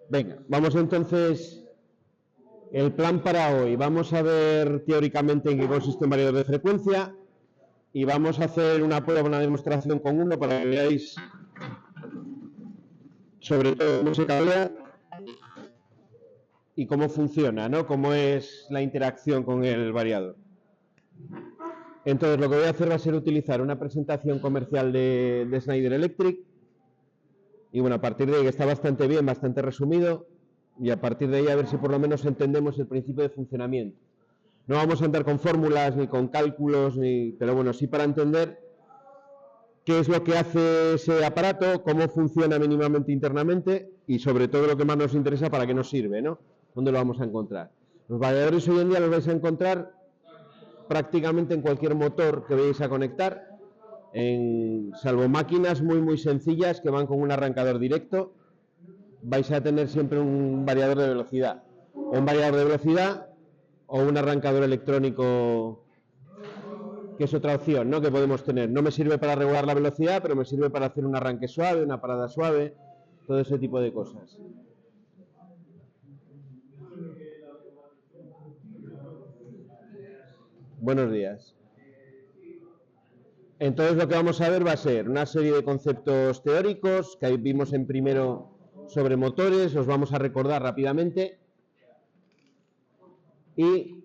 Venga, vamos entonces. El plan para hoy. Vamos a ver teóricamente en qué consiste un variador de frecuencia y vamos a hacer una prueba, una demostración con uno para que veáis sobre todo cómo se cablea y cómo funciona, ¿no? Cómo es la interacción con el variador. Entonces lo que voy a hacer va a ser utilizar una presentación comercial de Schneider Electric y bueno, a partir de ahí que está bastante bien, bastante resumido y a partir de ahí a ver si por lo menos entendemos el principio de funcionamiento. No vamos a andar con fórmulas ni con cálculos, pero bueno, sí para entender qué es lo que hace ese aparato, cómo funciona mínimamente internamente y sobre todo lo que más nos interesa para qué nos sirve, ¿no? ¿Dónde lo vamos a encontrar? Los variadores hoy en día los vais a encontrar prácticamente en cualquier motor que vayáis a conectar, salvo máquinas muy sencillas que van con un arrancador directo, vais a tener siempre un variador de velocidad, o un variador de velocidad o un arrancador electrónico, que es otra opción, ¿no?, que podemos tener. No me sirve para regular la velocidad, pero me sirve para hacer un arranque suave, una parada suave, todo ese tipo de cosas. Buenos días. Entonces lo que vamos a ver va a ser una serie de conceptos teóricos que vimos en primero sobre motores, os vamos a recordar rápidamente y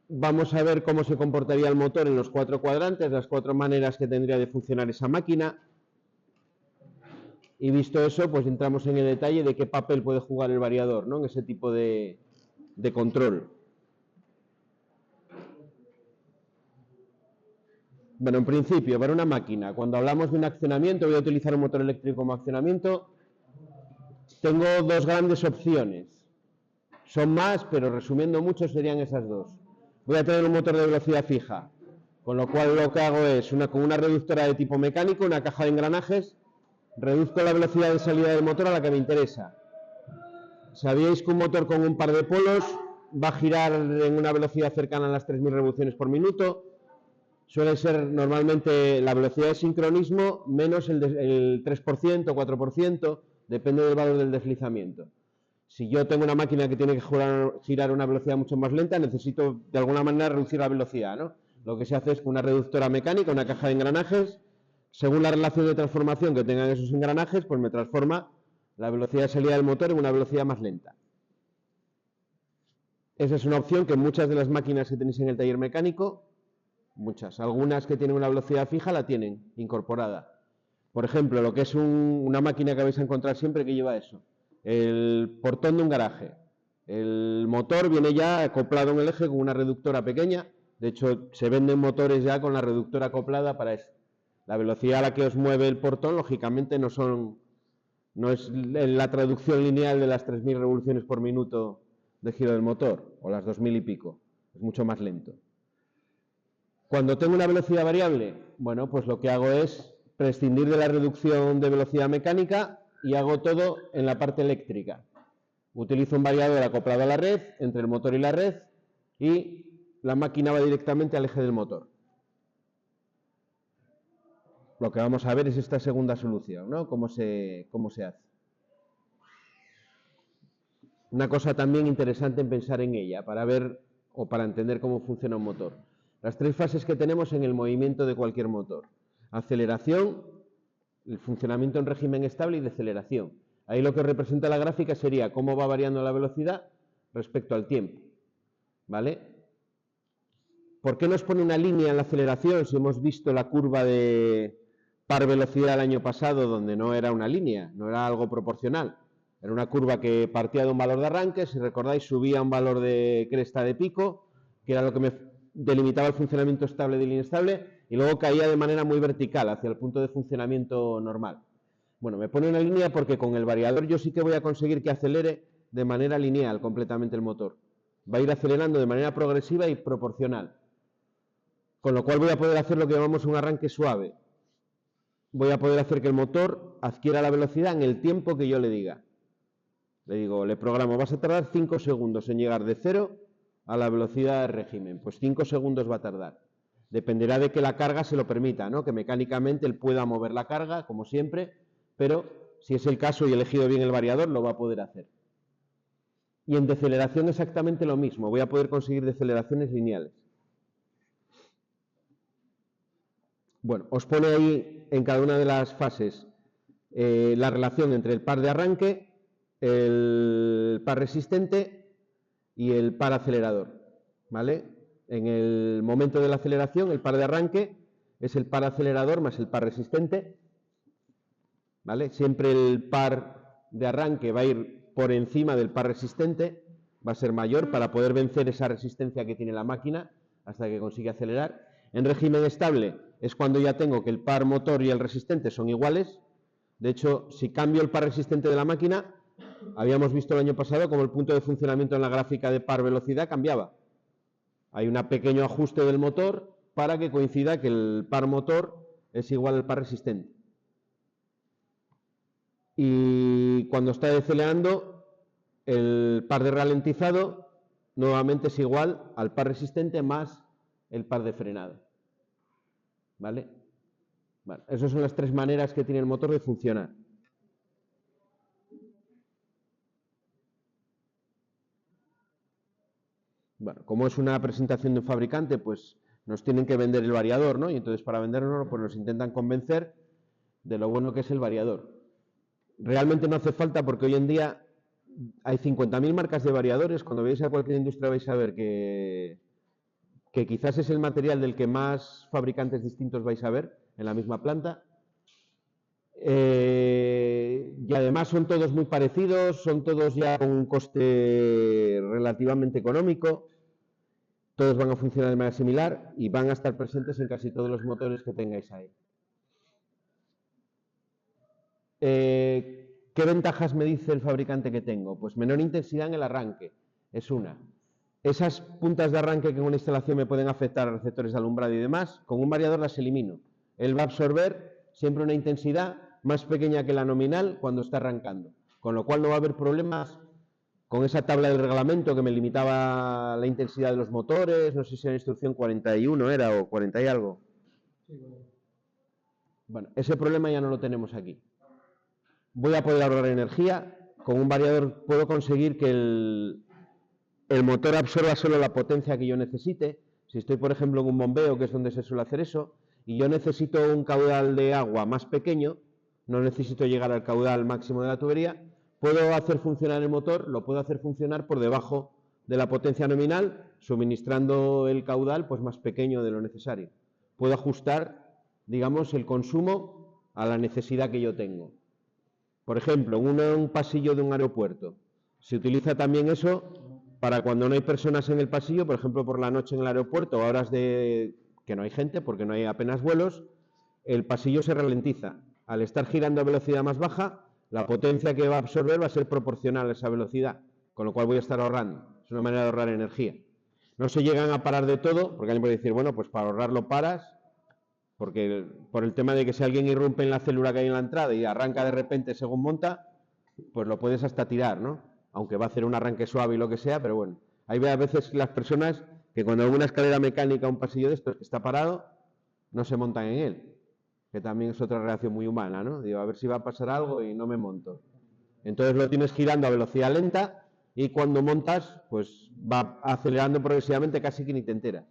vamos a ver cómo se comportaría el motor en los 4 cuadrantes, las 4 maneras que tendría de funcionar esa máquina. Y visto eso, pues entramos en el detalle de qué papel puede jugar el variador, ¿no?, en ese tipo de control. Bueno, en principio, para una máquina, cuando hablamos de un accionamiento, voy a utilizar un motor eléctrico como accionamiento, tengo dos grandes opciones. Son más, pero resumiendo mucho serían esas dos. Voy a tener un motor de velocidad fija, con lo cual lo que hago es, con una reductora de tipo mecánico, una caja de engranajes, reduzco la velocidad de salida del motor a la que me interesa. ¿Sabíais que un motor con un par de polos va a girar en una velocidad cercana a las 3000 revoluciones por minuto? Suele ser normalmente la velocidad de sincronismo menos el 3%, 4%, depende del valor del deslizamiento. Si yo tengo una máquina que tiene que girar a una velocidad mucho más lenta, necesito de alguna manera reducir la velocidad, ¿no? Lo que se hace es con una reductora mecánica, una caja de engranajes, según la relación de transformación que tengan esos engranajes, pues me transforma la velocidad de salida del motor en una velocidad más lenta. Esa es una opción que muchas de las máquinas que tenéis en el taller mecánico, algunas que tienen una velocidad fija la tienen incorporada. Por ejemplo, lo que es una máquina que vais a encontrar siempre que lleva eso, el portón de un garaje. El motor viene ya acoplado en el eje con una reductora pequeña. De hecho, se venden motores ya con la reductora acoplada para eso. La velocidad a la que os mueve el portón, lógicamente, no es la traducción lineal de las 3000 revoluciones por minuto de giro del motor, o las 2000 y pico. Es mucho más lento. Cuando tengo una velocidad variable, bueno, pues lo que hago es prescindir de la reducción de velocidad mecánica y hago todo en la parte eléctrica. Utilizo un variador acoplado a la red, entre el motor y la red, y la máquina va directamente al eje del motor. Lo que vamos a ver es esta segunda solución, ¿no? Cómo se hace. Una cosa también interesante en pensar en ella, para ver o para entender cómo funciona un motor. Las 3 fases que tenemos en el movimiento de cualquier motor. Aceleración, el funcionamiento en régimen estable y deceleración. Ahí lo que representa la gráfica sería cómo va variando la velocidad respecto al tiempo. ¿Vale? ¿Por qué nos pone una línea en la aceleración si hemos visto la curva de par velocidad el año pasado donde no era una línea, no era algo proporcional? Era una curva que partía de un valor de arranque, si recordáis subía a un valor de cresta de pico, que era lo que me delimitaba el funcionamiento estable del inestable, y luego caía de manera muy vertical hacia el punto de funcionamiento normal. Bueno, me pone una línea porque con el variador yo sí que voy a conseguir que acelere de manera lineal completamente el motor. Va a ir acelerando de manera progresiva y proporcional. Con lo cual voy a poder hacer lo que llamamos un arranque suave. Voy a poder hacer que el motor adquiera la velocidad en el tiempo que yo le diga. Le programo, vas a tardar 5 segundos en llegar de 0 a la velocidad de régimen. Pues 5 segundos va a tardar. Dependerá de que la carga se lo permita, ¿no? Que mecánicamente él pueda mover la carga, como siempre, pero si es el caso y he elegido bien el variador, lo va a poder hacer. Y en deceleración exactamente lo mismo, voy a poder conseguir deceleraciones lineales. Bueno, os pone ahí en cada una de las fases la relación entre el par de arranque, el par resistente y el par acelerador, ¿vale? En el momento de la aceleración, el par de arranque es el par acelerador más el par resistente, ¿vale? Siempre el par de arranque va a ir por encima del par resistente, va a ser mayor para poder vencer esa resistencia que tiene la máquina hasta que consigue acelerar. En régimen estable es cuando ya tengo que el par motor y el resistente son iguales. De hecho, si cambio el par resistente de la máquina, habíamos visto el año pasado como el punto de funcionamiento en la gráfica de par velocidad cambiaba. Hay un pequeño ajuste del motor para que coincida que el par motor es igual al par resistente. Y cuando está decelerando, el par de ralentizado nuevamente es igual al par resistente más el par de frenado. ¿Vale? Bueno, esas son las tres maneras que tiene el motor de funcionar. Bueno, como es una presentación de un fabricante, pues nos tienen que vender el variador, ¿no? Y entonces para venderlo, pues nos intentan convencer de lo bueno que es el variador. Realmente no hace falta porque hoy en día hay 50.000 marcas de variadores. Cuando veáis a cualquier industria vais a ver que quizás es el material del que más fabricantes distintos vais a ver en la misma planta. Y además son todos muy parecidos, son todos ya con un coste relativamente económico, todos van a funcionar de manera similar y van a estar presentes en casi todos los motores que tengáis ahí. ¿Qué ventajas me dice el fabricante que tengo? Pues menor intensidad en el arranque, es una. Esas puntas de arranque que en una instalación me pueden afectar a receptores de alumbrado y demás, con un variador las elimino. Él va a absorber siempre una intensidad más pequeña que la nominal cuando está arrancando, con lo cual no va a haber problemas con esa tabla del reglamento que me limitaba la intensidad de los motores, no sé si era instrucción 41 era o 40 y algo. Bueno, ese problema ya no lo tenemos aquí. Voy a poder ahorrar energía, con un variador puedo conseguir que el motor absorba solo la potencia que yo necesite. Si estoy, por ejemplo, en un bombeo, que es donde se suele hacer eso, y yo necesito un caudal de agua más pequeño, no necesito llegar al caudal máximo de la tubería, puedo hacer funcionar el motor, lo puedo hacer funcionar por debajo de la potencia nominal, suministrando el caudal pues más pequeño de lo necesario. Puedo ajustar, digamos, el consumo a la necesidad que yo tengo. Por ejemplo, en un pasillo de un aeropuerto, se utiliza también eso para cuando no hay personas en el pasillo, por ejemplo, por la noche en el aeropuerto, a horas de que no hay gente, porque no hay apenas vuelos, el pasillo se ralentiza. Al estar girando a velocidad más baja, la potencia que va a absorber va a ser proporcional a esa velocidad, con lo cual voy a estar ahorrando. Es una manera de ahorrar energía. No se llegan a parar de todo, porque alguien puede decir, bueno, pues para ahorrarlo paras, porque por el tema de que si alguien irrumpe en la célula que hay en la entrada y arranca de repente según monta, pues lo puedes hasta tirar, ¿no? Aunque va a hacer un arranque suave y lo que sea, pero bueno. Hay a veces las personas que cuando hay una escalera mecánica, un pasillo de estos que está parado, no se montan en él, que también es otra reacción muy humana, ¿no? Digo, a ver si va a pasar algo y no me monto. Entonces lo tienes girando a velocidad lenta y cuando montas, pues va acelerando progresivamente casi que ni te enteras.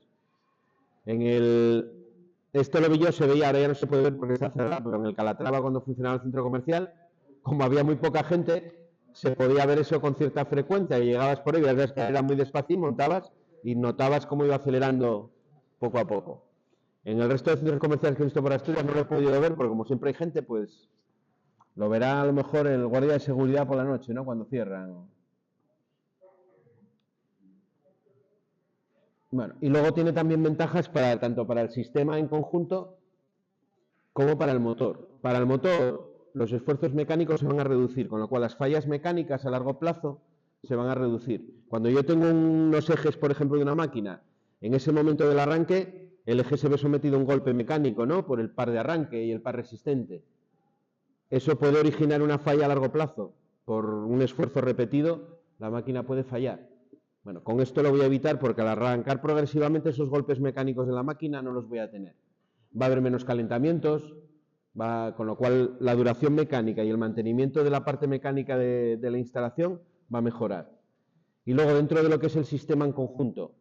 Esto lo vi yo, se veía, ahora ya no se puede ver porque está cerrado, pero en el Calatrava cuando funcionaba el centro comercial, como había muy poca gente, se podía ver eso con cierta frecuencia y llegabas por ahí, veías que era muy despacio, montabas y notabas cómo iba acelerando poco a poco. En el resto de centros comerciales que he visto por Asturias no lo he podido ver porque como siempre hay gente, pues lo verá a lo mejor el guardia de seguridad por la noche, ¿no? Cuando cierran. Bueno, y luego tiene también ventajas tanto para el sistema en conjunto como para el motor. Para el motor, los esfuerzos mecánicos se van a reducir, con lo cual las fallas mecánicas a largo plazo se van a reducir. Cuando yo tengo unos ejes, por ejemplo, de una máquina, en ese momento del arranque, el eje se ve sometido a un golpe mecánico, ¿no? Por el par de arranque y el par resistente. Eso puede originar una falla a largo plazo. Por un esfuerzo repetido, la máquina puede fallar. Bueno, con esto lo voy a evitar porque al arrancar progresivamente esos golpes mecánicos de la máquina no los voy a tener. Va a haber menos calentamientos, Con lo cual la duración mecánica y el mantenimiento de la parte mecánica de la instalación va a mejorar. Y luego, dentro de lo que es el sistema en conjunto,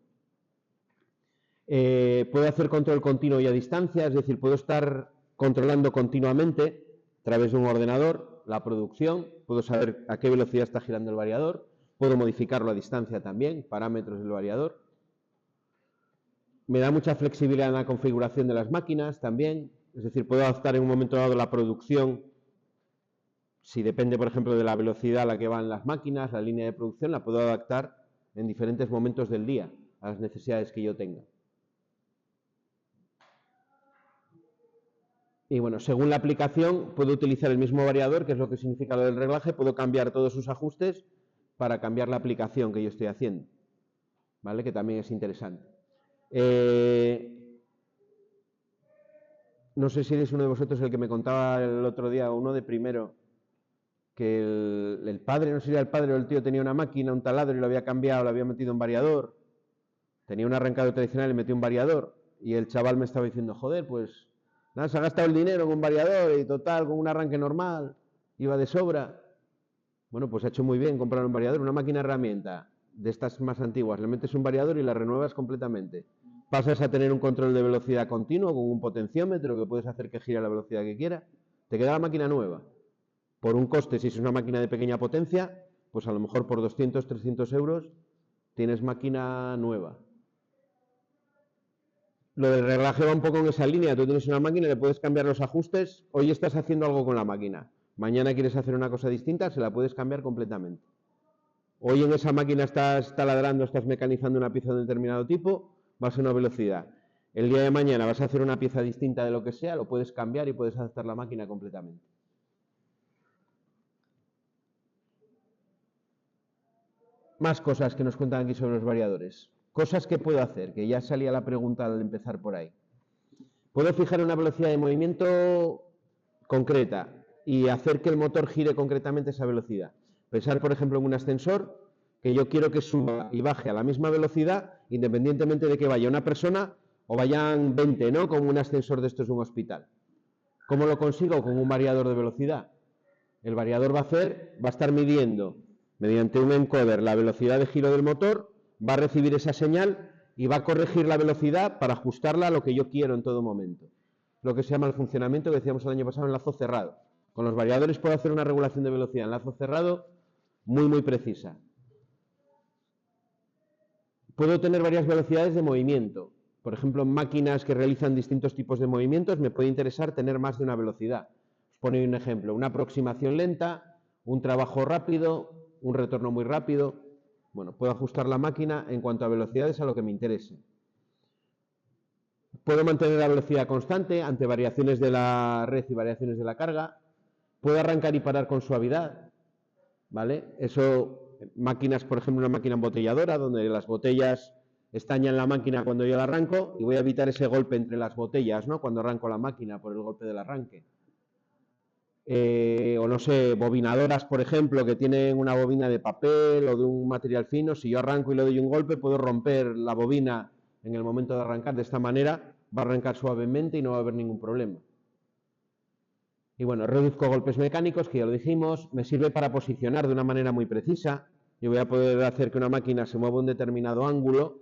puedo hacer control continuo y a distancia, es decir, puedo estar controlando continuamente a través de un ordenador la producción, puedo saber a qué velocidad está girando el variador, puedo modificarlo a distancia también, parámetros del variador. Me da mucha flexibilidad en la configuración de las máquinas también, es decir, puedo adaptar en un momento dado la producción, si depende, por ejemplo, de la velocidad a la que van las máquinas, la línea de producción, la puedo adaptar en diferentes momentos del día a las necesidades que yo tenga. Y bueno, según la aplicación, puedo utilizar el mismo variador, que es lo que significa lo del reglaje, puedo cambiar todos sus ajustes para cambiar la aplicación que yo estoy haciendo, ¿vale? Que también es interesante. No sé si eres uno de vosotros el que me contaba el otro día, uno de primero, que el padre, no sé si era el padre o el tío, tenía una máquina, un taladro y lo había cambiado, lo había metido en variador. Tenía un arrancado tradicional y metió un variador. Y el chaval me estaba diciendo, joder, pues nada, se ha gastado el dinero en un variador y total, con un arranque normal, iba de sobra. Bueno, pues ha hecho muy bien comprar un variador, una máquina herramienta de estas más antiguas. Le metes un variador y la renuevas completamente. Pasas a tener un control de velocidad continuo con un potenciómetro que puedes hacer que gire a la velocidad que quiera. Te queda la máquina nueva. Por un coste, si es una máquina de pequeña potencia, pues a lo mejor por 200, 300 euros tienes máquina nueva. Lo del reglaje va un poco en esa línea. Tú tienes una máquina y le puedes cambiar los ajustes. Hoy estás haciendo algo con la máquina. Mañana quieres hacer una cosa distinta, se la puedes cambiar completamente. Hoy en esa máquina estás taladrando, estás mecanizando una pieza de un determinado tipo, vas a una velocidad. El día de mañana vas a hacer una pieza distinta de lo que sea, lo puedes cambiar y puedes adaptar la máquina completamente. Más cosas que nos cuentan aquí sobre los variadores. Cosas que puedo hacer, que ya salía la pregunta al empezar por ahí. Puedo fijar una velocidad de movimiento concreta y hacer que el motor gire concretamente esa velocidad. Pensar, por ejemplo, en un ascensor que yo quiero que suba y baje a la misma velocidad, independientemente de que vaya una persona o vayan 20, ¿no? Como un ascensor de estos de un hospital. ¿Cómo lo consigo? Con un variador de velocidad. El variador va a estar midiendo mediante un encoder la velocidad de giro del motor, va a recibir esa señal y va a corregir la velocidad para ajustarla a lo que yo quiero en todo momento. Lo que se llama el funcionamiento que decíamos el año pasado en lazo cerrado. Con los variadores puedo hacer una regulación de velocidad en lazo cerrado muy precisa. Puedo tener varias velocidades de movimiento. Por ejemplo, en máquinas que realizan distintos tipos de movimientos me puede interesar tener más de una velocidad. Os pongo un ejemplo, una aproximación lenta, un trabajo rápido, un retorno muy rápido. Bueno, puedo ajustar la máquina en cuanto a velocidades a lo que me interese. Puedo mantener la velocidad constante ante variaciones de la red y variaciones de la carga. Puedo arrancar y parar con suavidad, ¿vale? Eso, máquinas, por ejemplo, una máquina embotelladora, donde las botellas estañan la máquina cuando yo la arranco y voy a evitar ese golpe entre las botellas, ¿no? Cuando arranco la máquina por el golpe del arranque. O no sé, bobinadoras, por ejemplo, que tienen una bobina de papel o de un material fino. Si yo arranco y le doy un golpe, puedo romper la bobina en el momento de arrancar. De esta manera va a arrancar suavemente y no va a haber ningún problema. Y bueno, reduzco golpes mecánicos, que ya lo dijimos. Me sirve para posicionar de una manera muy precisa. Yo voy a poder hacer que una máquina se mueva un determinado ángulo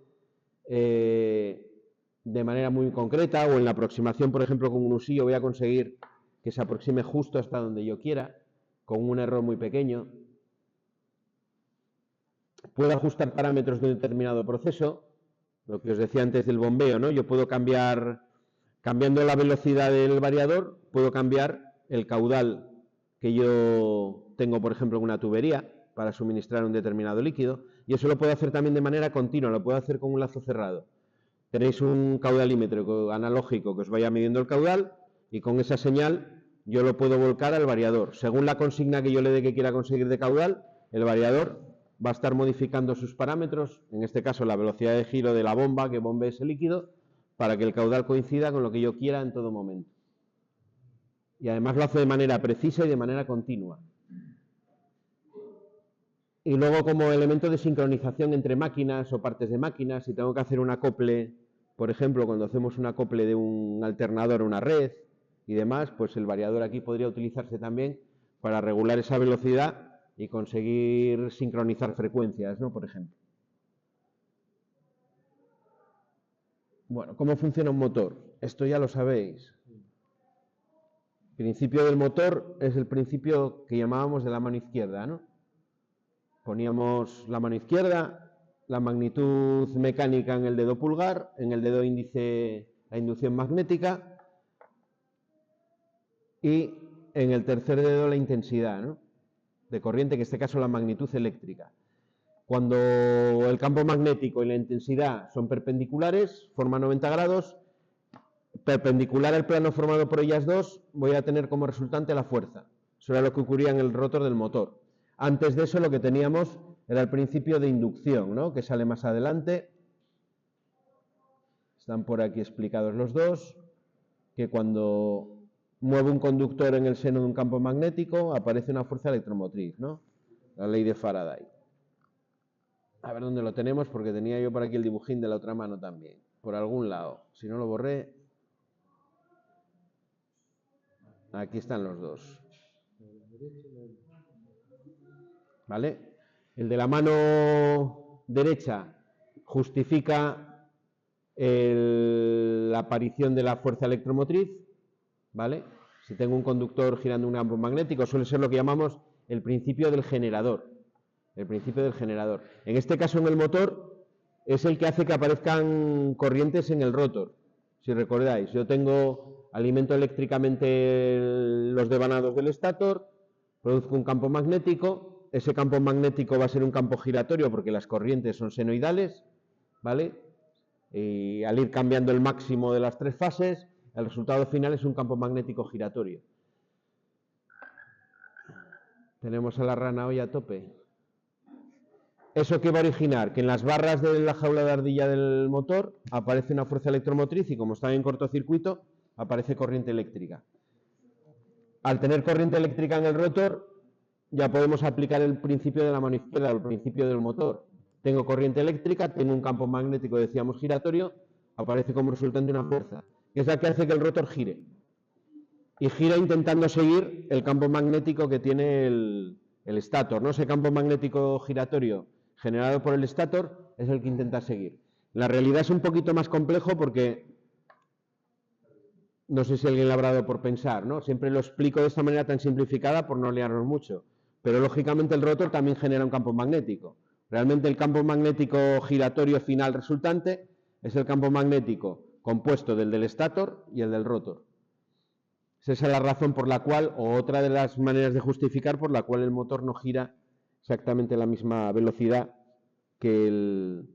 de manera muy concreta, o en la aproximación, por ejemplo, con un usillo voy a conseguir que se aproxime justo hasta donde yo quiera, con un error muy pequeño. Puedo ajustar parámetros de un determinado proceso, lo que os decía antes del bombeo, ¿no? Yo puedo cambiar, cambiando la velocidad del variador, puedo cambiar el caudal que yo tengo, por ejemplo, en una tubería para suministrar un determinado líquido, y eso lo puedo hacer también de manera continua, lo puedo hacer con un lazo cerrado. Tenéis un caudalímetro analógico que os vaya midiendo el caudal, y con esa señal yo lo puedo volcar al variador. Según la consigna que yo le dé que quiera conseguir de caudal, el variador va a estar modificando sus parámetros, en este caso la velocidad de giro de la bomba que bombee ese líquido, para que el caudal coincida con lo que yo quiera en todo momento. Y además lo hace de manera precisa y de manera continua. Y luego, como elemento de sincronización entre máquinas o partes de máquinas, si tengo que hacer un acople, por ejemplo, cuando hacemos un acople de un alternador a una red, y demás, pues el variador aquí podría utilizarse también para regular esa velocidad y conseguir sincronizar frecuencias, ¿no? Por ejemplo. Bueno, ¿cómo funciona un motor? Esto ya lo sabéis. El principio del motor es el principio que llamábamos de la mano izquierda, ¿no? Poníamos la mano izquierda, la magnitud mecánica en el dedo pulgar, en el dedo índice la inducción magnética y en el tercer dedo la intensidad, ¿no?, de corriente, en este caso la magnitud eléctrica. Cuando el campo magnético y la intensidad son perpendiculares, forman 90 grados, perpendicular al plano formado por ellas dos, voy a tener como resultante la fuerza. Eso era lo que ocurría en el rotor del motor. Antes de eso lo que teníamos era el principio de inducción, ¿no?, que sale más adelante. Están por aquí explicados los dos, que cuando muevo un conductor en el seno de un campo magnético aparece una fuerza electromotriz, ¿no?, la ley de Faraday. A ver dónde lo tenemos, porque tenía yo por aquí el dibujín de la otra mano también, por algún lado. Si no lo borré, aquí están los dos. ¿Vale? El de la mano derecha justifica la aparición de la fuerza electromotriz, ¿vale? Si tengo un conductor girando un campo magnético, suele ser lo que llamamos el principio del generador. El principio del generador. En este caso, en el motor, es el que hace que aparezcan corrientes en el rotor. Si recordáis, yo alimento eléctricamente los devanados del estator, produzco un campo magnético, ese campo magnético va a ser un campo giratorio porque las corrientes son senoidales, ¿vale? Y al ir cambiando el máximo de las tres fases, el resultado final es un campo magnético giratorio. Tenemos a la rana hoy a tope. ¿Eso qué va a originar? Que en las barras de la jaula de ardilla del motor aparece una fuerza electromotriz y como están en cortocircuito, aparece corriente eléctrica. Al tener corriente eléctrica en el rotor, ya podemos aplicar el principio de la mano izquierda, el principio del motor. Tengo corriente eléctrica, tengo un campo magnético, decíamos giratorio, aparece como resultante una fuerza, que es la que hace que el rotor gire. Y gira intentando seguir el campo magnético que tiene el estator, ¿no? Ese campo magnético giratorio generado por el estator es el que intenta seguir. La realidad es un poquito más complejo porque no sé si alguien lo habrá dado por pensar, ¿no? Siempre lo explico de esta manera tan simplificada por no liarnos mucho, pero lógicamente el rotor también genera un campo magnético. Realmente el campo magnético giratorio final resultante es el campo magnético compuesto del estator y el del rotor. Esa es la razón por la cual, o otra de las maneras de justificar por la cual el motor no gira exactamente a la misma velocidad que el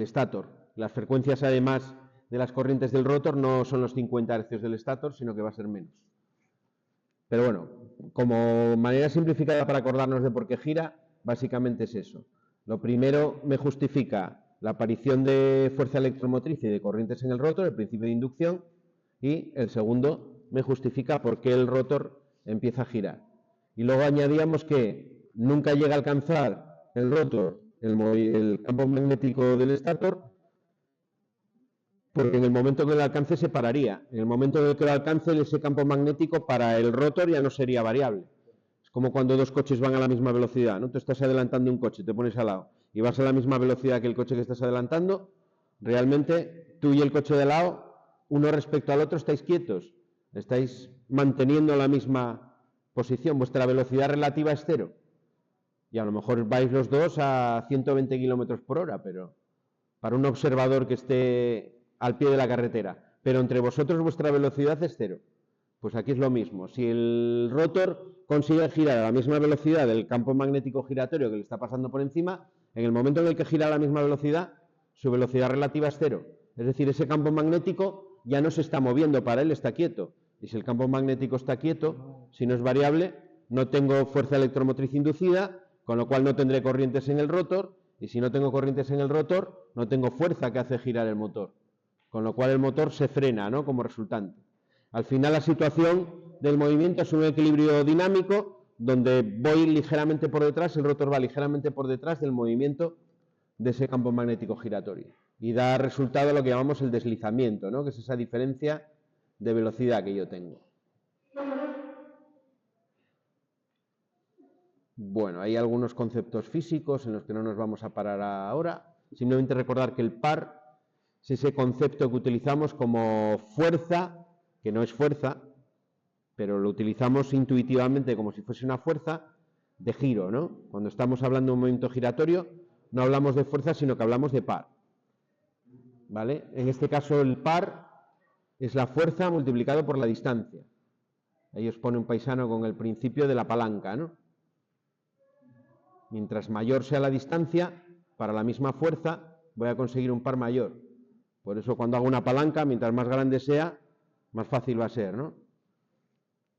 estator. Las frecuencias, además de las corrientes del rotor, no son los 50 Hz del estator, sino que va a ser menos. Pero bueno, como manera simplificada para acordarnos de por qué gira, básicamente es eso. Lo primero me justifica la aparición de fuerza electromotriz y de corrientes en el rotor, el principio de inducción, y el segundo me justifica por qué el rotor empieza a girar. Y luego añadíamos que nunca llega a alcanzar el rotor el campo magnético del estator, porque en el momento que lo alcance se pararía. En el momento en que lo alcance, ese campo magnético para el rotor ya no sería variable. Es como cuando dos coches van a la misma velocidad, ¿no? Tú estás adelantando un coche, te pones al lado y vas a la misma velocidad que el coche que estás adelantando, realmente tú y el coche de al lado, uno respecto al otro, estáis quietos, estáis manteniendo la misma posición, vuestra velocidad relativa es cero. Y a lo mejor vais los dos a 120 km por hora, pero para un observador que esté al pie de la carretera. Pero entre vosotros vuestra velocidad es cero. Pues aquí es lo mismo. Si el rotor consigue girar a la misma velocidad del campo magnético giratorio que le está pasando por encima, en el momento en el que gira a la misma velocidad, su velocidad relativa es cero. Es decir, ese campo magnético ya no se está moviendo, para él está quieto. Y si el campo magnético está quieto, si no es variable, no tengo fuerza electromotriz inducida, con lo cual no tendré corrientes en el rotor, y si no tengo corrientes en el rotor, no tengo fuerza que hace girar el motor, con lo cual el motor se frena, ¿no?, como resultante. Al final la situación del movimiento es un equilibrio dinámico, donde voy ligeramente por detrás, el rotor va ligeramente por detrás del movimiento de ese campo magnético giratorio, y da resultado lo que llamamos el deslizamiento, ¿no?, que es esa diferencia de velocidad que yo tengo. Bueno, hay algunos conceptos físicos en los que no nos vamos a parar ahora. Simplemente recordar que el par es ese concepto que utilizamos como fuerza, que no es fuerza, pero lo utilizamos intuitivamente como si fuese una fuerza de giro, ¿no? Cuando estamos hablando de un movimiento giratorio, no hablamos de fuerza, sino que hablamos de par. ¿Vale? En este caso, el par es la fuerza multiplicado por la distancia. Ahí os pone un paisano con el principio de la palanca, ¿no? Mientras mayor sea la distancia, para la misma fuerza voy a conseguir un par mayor. Por eso cuando hago una palanca, mientras más grande sea, más fácil va a ser, ¿no?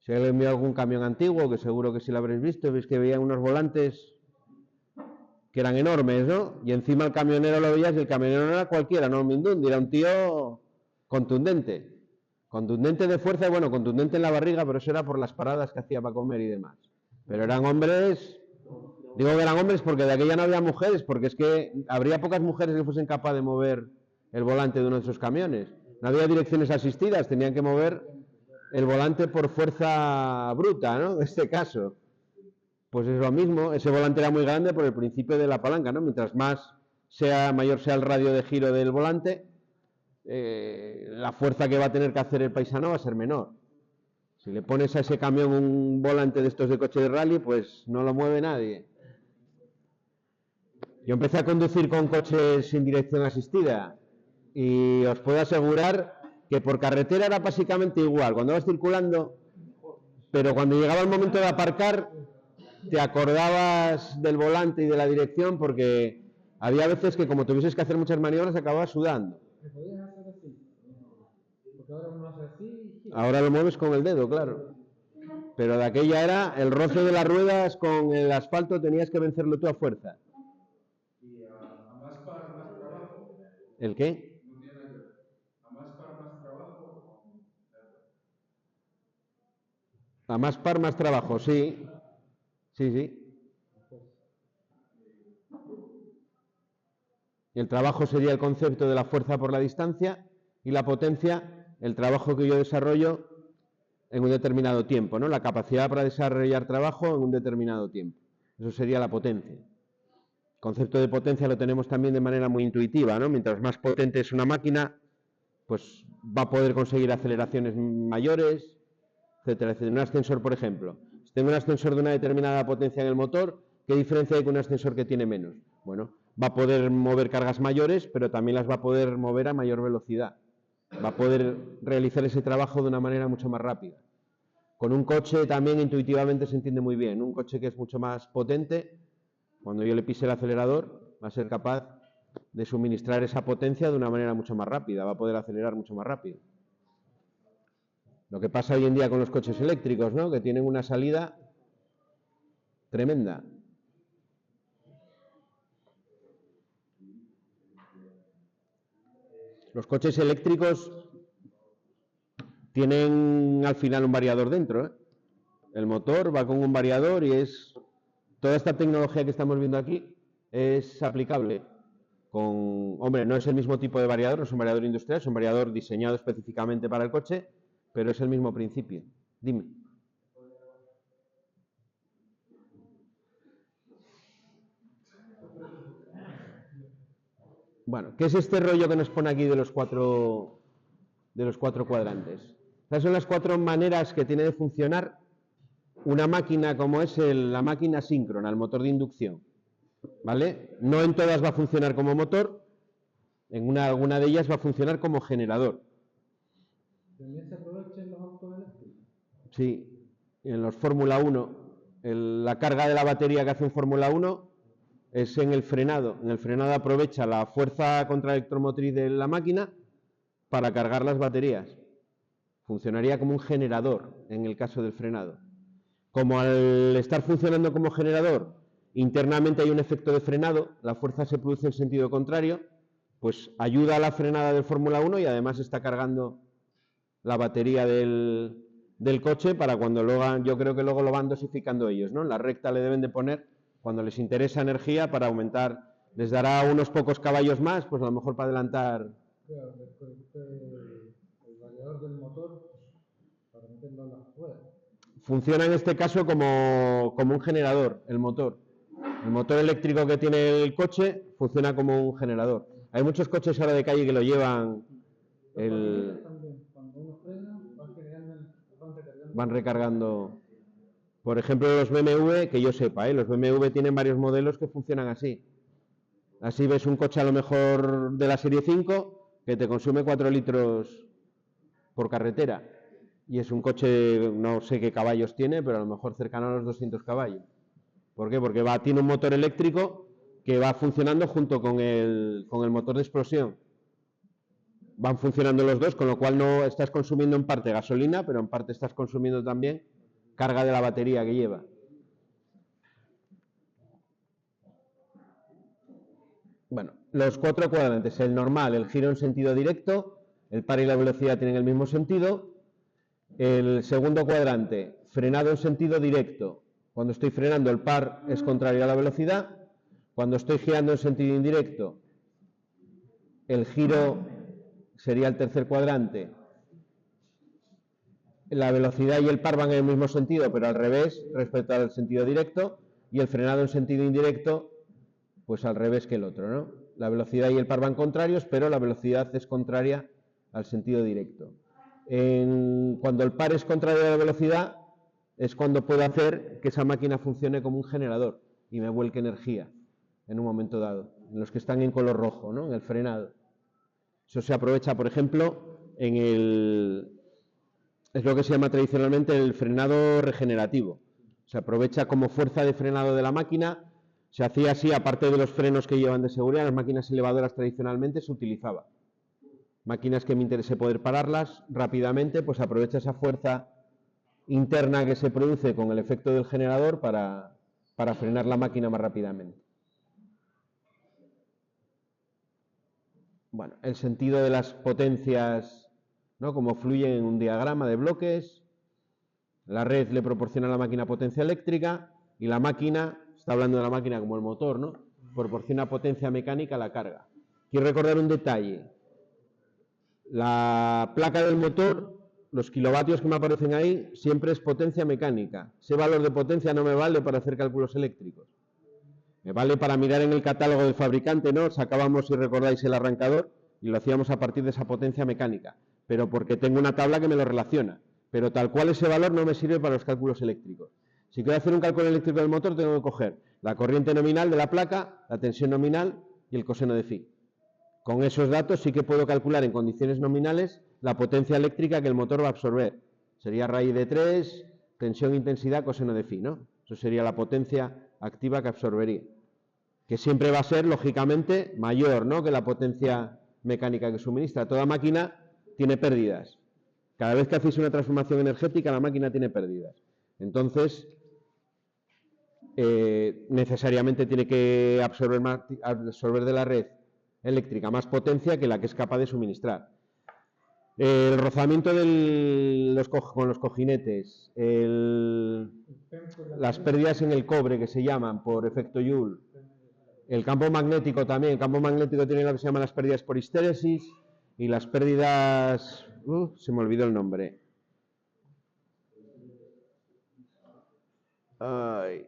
Si alguien vio algún camión antiguo, que seguro que sí lo habréis visto, veis que veían unos volantes que eran enormes, ¿no? Y encima el camionero lo veías y el camionero no era cualquiera, no un mindundi, era un tío contundente. Contundente de fuerza, bueno, contundente en la barriga, pero eso era por las paradas que hacía para comer y demás. Pero eran hombres, digo que eran hombres porque de aquella no había mujeres, porque es que habría pocas mujeres que fuesen capaces de mover el volante de uno de esos camiones. No había direcciones asistidas, tenían que mover el volante por fuerza bruta, ¿no? En este caso. Pues es lo mismo, ese volante era muy grande por el principio de la palanca, ¿no? Mientras mayor sea el radio de giro del volante, la fuerza que va a tener que hacer el paisano va a ser menor. Si le pones a ese camión un volante de estos de coche de rally, pues no lo mueve nadie. Yo empecé a conducir con coches sin dirección asistida y os puedo asegurar que por carretera era básicamente igual, cuando vas circulando, pero cuando llegaba el momento de aparcar, te acordabas del volante y de la dirección porque había veces que como tuvieses que hacer muchas maniobras acababas sudando. ¿Podías hacer así? Porque ahora uno hace así. Ahora lo mueves con el dedo, claro. Pero de aquella era el roce de las ruedas con el asfalto, tenías que vencerlo tú a fuerza. ¿Y a más par, más trabajo? ¿El qué? No tiene nada que ver. ¿A más par, más trabajo? A más par, más trabajo, sí. Sí, sí. El trabajo sería el concepto de la fuerza por la distancia y la potencia, el trabajo que yo desarrollo en un determinado tiempo, ¿no? La capacidad para desarrollar trabajo en un determinado tiempo. Eso sería la potencia. El concepto de potencia lo tenemos también de manera muy intuitiva, ¿no? Mientras más potente es una máquina, pues va a poder conseguir aceleraciones mayores, etcétera, etcétera. Un ascensor, por ejemplo. Si tengo un ascensor de una determinada potencia en el motor, ¿qué diferencia hay con un ascensor que tiene menos? Bueno, va a poder mover cargas mayores, pero también las va a poder mover a mayor velocidad. Va a poder realizar ese trabajo de una manera mucho más rápida. Con un coche también intuitivamente se entiende muy bien. Un coche que es mucho más potente, cuando yo le pise el acelerador, va a ser capaz de suministrar esa potencia de una manera mucho más rápida, va a poder acelerar mucho más rápido. Lo que pasa hoy en día con los coches eléctricos, ¿no? Que tienen una salida tremenda. Los coches eléctricos tienen al final un variador dentro, ¿eh? El motor va con un variador y toda esta tecnología que estamos viendo aquí es aplicable hombre, no es el mismo tipo de variador, no es un variador industrial, es un variador diseñado específicamente para el coche, pero es el mismo principio. Dime. Bueno, ¿qué es este rollo que nos pone aquí de los cuatro cuadrantes? Estas son las 4 maneras que tiene de funcionar una máquina como es la máquina síncrona, el motor de inducción. ¿Vale? No en todas va a funcionar como motor, en alguna de ellas va a funcionar como generador. ¿También se aprovecha en los autos eléctricos? Sí, en los Fórmula 1, la carga de la batería que hace un Fórmula 1 es en el frenado. En el frenado aprovecha la fuerza contraelectromotriz de la máquina para cargar las baterías. Funcionaría como un generador en el caso del frenado. Como al estar funcionando como generador, internamente hay un efecto de frenado, la fuerza se produce en sentido contrario, pues ayuda a la frenada del Fórmula 1 y además está cargando la batería del coche para cuando lo hagan. Yo creo que luego lo van dosificando ellos, ¿no? En la recta le deben de poner, cuando les interesa energía, para aumentar, les dará unos pocos caballos más, pues a lo mejor para adelantar. Claro, el variador del motor meterlo en las ruedas. Funciona en este caso como un generador, el motor. El motor eléctrico que tiene el coche funciona como un generador. Hay muchos coches ahora de calle que lo llevan. También, cuando uno frena, Van recargando. Por ejemplo, los BMW, que yo sepa, los BMW tienen varios modelos que funcionan así. Así ves un coche a lo mejor de la serie 5 que te consume 4 litros por carretera. Y es un coche, no sé qué caballos tiene, pero a lo mejor cercano a los 200 caballos. ¿Por qué? Porque tiene un motor eléctrico que va funcionando junto con el motor de explosión. Van funcionando los dos, con lo cual no estás consumiendo en parte gasolina, pero en parte estás consumiendo también carga de la batería que lleva. Bueno, los 4 cuadrantes, el normal, el giro en sentido directo, el par y la velocidad tienen el mismo sentido. El segundo cuadrante, frenado en sentido directo. Cuando estoy frenando, el par es contrario a la velocidad. Cuando estoy girando en sentido indirecto, el giro sería el tercer cuadrante. La velocidad y el par van en el mismo sentido, pero al revés respecto al sentido directo. Y el frenado en sentido indirecto, pues al revés que el otro, ¿no? La velocidad y el par van contrarios, pero la velocidad es contraria al sentido directo. Cuando el par es contrario a la velocidad, es cuando puedo hacer que esa máquina funcione como un generador y me vuelque energía en un momento dado, en los que están en color rojo, ¿no? En el frenado. Eso se aprovecha, por ejemplo, es lo que se llama tradicionalmente el frenado regenerativo. Se aprovecha como fuerza de frenado de la máquina. Se hacía así, aparte de los frenos que llevan de seguridad, las máquinas elevadoras tradicionalmente se utilizaba. Máquinas que me interese poder pararlas rápidamente, pues aprovecha esa fuerza interna que se produce con el efecto del generador para frenar la máquina más rápidamente. Bueno, el sentido de las potencias, ¿no? Como fluyen en un diagrama de bloques. La red le proporciona a la máquina potencia eléctrica y la máquina, está hablando de la máquina como el motor, ¿no? Proporciona potencia mecánica a la carga. Quiero recordar un detalle. La placa del motor, los kilovatios que me aparecen ahí, siempre es potencia mecánica. Ese valor de potencia no me vale para hacer cálculos eléctricos. Me vale para mirar en el catálogo del fabricante, ¿no? Sacábamos, si recordáis, el arrancador y lo hacíamos a partir de esa potencia mecánica. Pero porque tengo una tabla que me lo relaciona. Pero tal cual ese valor no me sirve para los cálculos eléctricos. Si quiero hacer un cálculo eléctrico del motor, tengo que coger la corriente nominal de la placa, la tensión nominal y el coseno de phi. Con esos datos sí que puedo calcular en condiciones nominales la potencia eléctrica que el motor va a absorber. Sería raíz de 3, tensión, intensidad, coseno de phi, ¿no? Eso sería la potencia activa que absorbería. Que siempre va a ser, lógicamente, mayor, ¿no?, que la potencia mecánica que suministra. Toda máquina tiene pérdidas. Cada vez que hacéis una transformación energética, la máquina tiene pérdidas. Entonces, necesariamente tiene que absorber de la red eléctrica más potencia que la que es capaz de suministrar. El rozamiento con los cojinetes, las pérdidas en el cobre que se llaman por efecto Joule, el campo magnético también. El campo magnético tiene lo que se llaman las pérdidas por histéresis y las pérdidas... se me olvidó el nombre. Ay.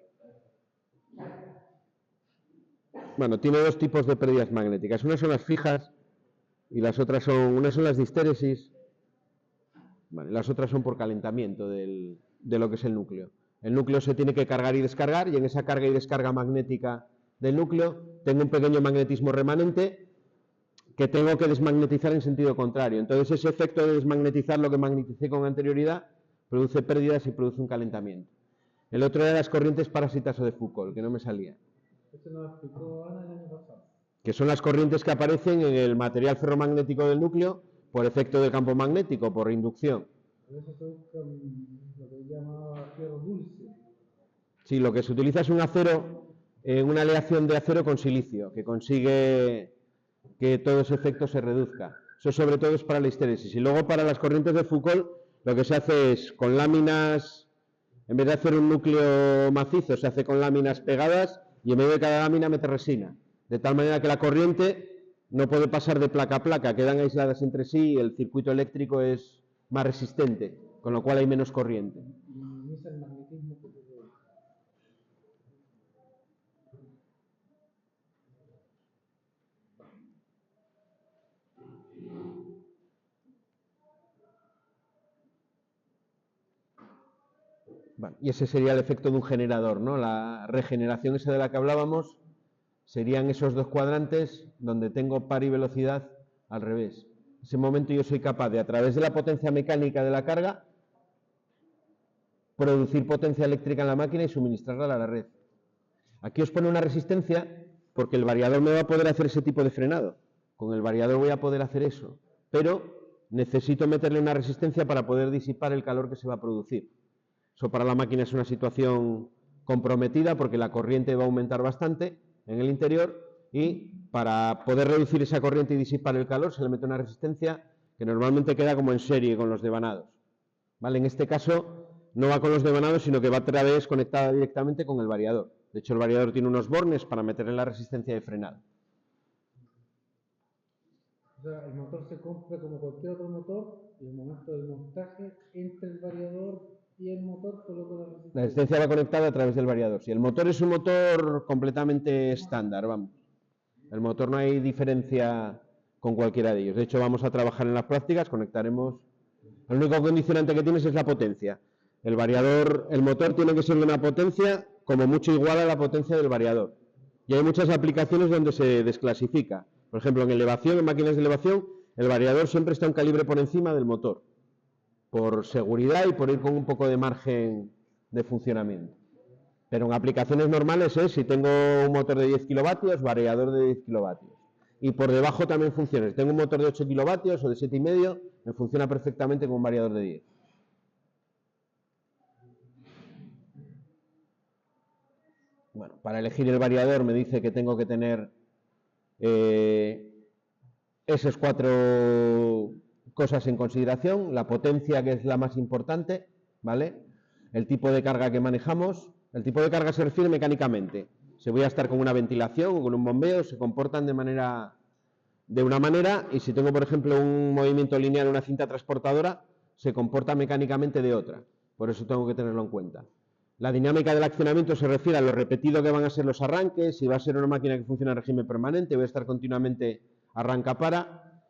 Bueno, tiene dos tipos de pérdidas magnéticas. Unas son las fijas y las otras unas son las de histéresis. Vale, las otras son por calentamiento de lo que es el núcleo. El núcleo se tiene que cargar y descargar, y en esa carga y descarga magnética del núcleo tengo un pequeño magnetismo remanente que tengo que desmagnetizar en sentido contrario. Entonces ese efecto de desmagnetizar lo que magneticé con anterioridad produce pérdidas y produce un calentamiento. El otro era las corrientes parásitas o de Foucault, que no me salía. Esto nos lo explicó Ana el año pasado. Que son las corrientes que aparecen en el material ferromagnético del núcleo por efecto del campo magnético, por inducción. A veces se busca lo que se llama fierro dulce. Sí, lo que se utiliza es un acero, una aleación de acero con silicio, que consigue que todo ese efecto se reduzca. Eso sobre todo es para la histéresis. Y luego para las corrientes de Foucault lo que se hace es con láminas, en vez de hacer un núcleo macizo, se hace con láminas pegadas y en medio de cada lámina mete resina. De tal manera que la corriente no puede pasar de placa a placa, quedan aisladas entre sí y el circuito eléctrico es más resistente con lo cual hay menos corriente. Y minimiza el magnetismo que tiene. Vale, y ese sería el efecto de un generador, ¿no? La regeneración esa de la que hablábamos serían esos dos cuadrantes donde tengo par y velocidad al revés. En ese momento yo soy capaz de, a través de la potencia mecánica de la carga, producir potencia eléctrica en la máquina y suministrarla a la red. Aquí os pone una resistencia porque el variador me va a poder hacer ese tipo de frenado. Con el variador voy a poder hacer eso, pero necesito meterle una resistencia para poder disipar el calor que se va a producir. Eso para la máquina es una situación comprometida porque la corriente va a aumentar bastante en el interior y para poder reducir esa corriente y disipar el calor se le mete una resistencia que normalmente queda como en serie con los devanados. ¿Vale? En este caso no va con los devanados, sino que va a través conectada directamente con el variador. De hecho, el variador tiene unos bornes para meterle la resistencia de frenado. O sea, el motor se compra como cualquier otro motor y en el momento del montaje entre el variador y el motor coloca la resistencia. La resistencia va conectada a través del variador. Si el motor es un motor completamente estándar, vamos. El motor no hay diferencia con cualquiera de ellos. De hecho, vamos a trabajar en las prácticas, conectaremos. El único condicionante que tienes es la potencia. El variador, el motor tiene que ser de una potencia como mucho igual a la potencia del variador. Y hay muchas aplicaciones donde se desclasifica. Por ejemplo, en elevación, en máquinas de elevación, el variador siempre está un calibre por encima del motor, por seguridad y por ir con un poco de margen de funcionamiento. Pero en aplicaciones normales si tengo un motor de 10 kilovatios, variador de 10 kilovatios. Y por debajo también funciona. Si tengo un motor de 8 kilovatios o de 7,5, me funciona perfectamente con un variador de 10. Bueno, para elegir el variador me dice que tengo que tener esas 4 cosas en consideración. La potencia, que es la más importante, ¿vale? El tipo de carga que manejamos. El tipo de carga se refiere mecánicamente. Si voy a estar con una ventilación o con un bombeo, se comportan de una manera, y si tengo, por ejemplo, un movimiento lineal en una cinta transportadora, se comporta mecánicamente de otra. Por eso tengo que tenerlo en cuenta. La dinámica del accionamiento se refiere a lo repetido que van a ser los arranques, si va a ser una máquina que funciona en régimen permanente, voy a estar continuamente arranca-para.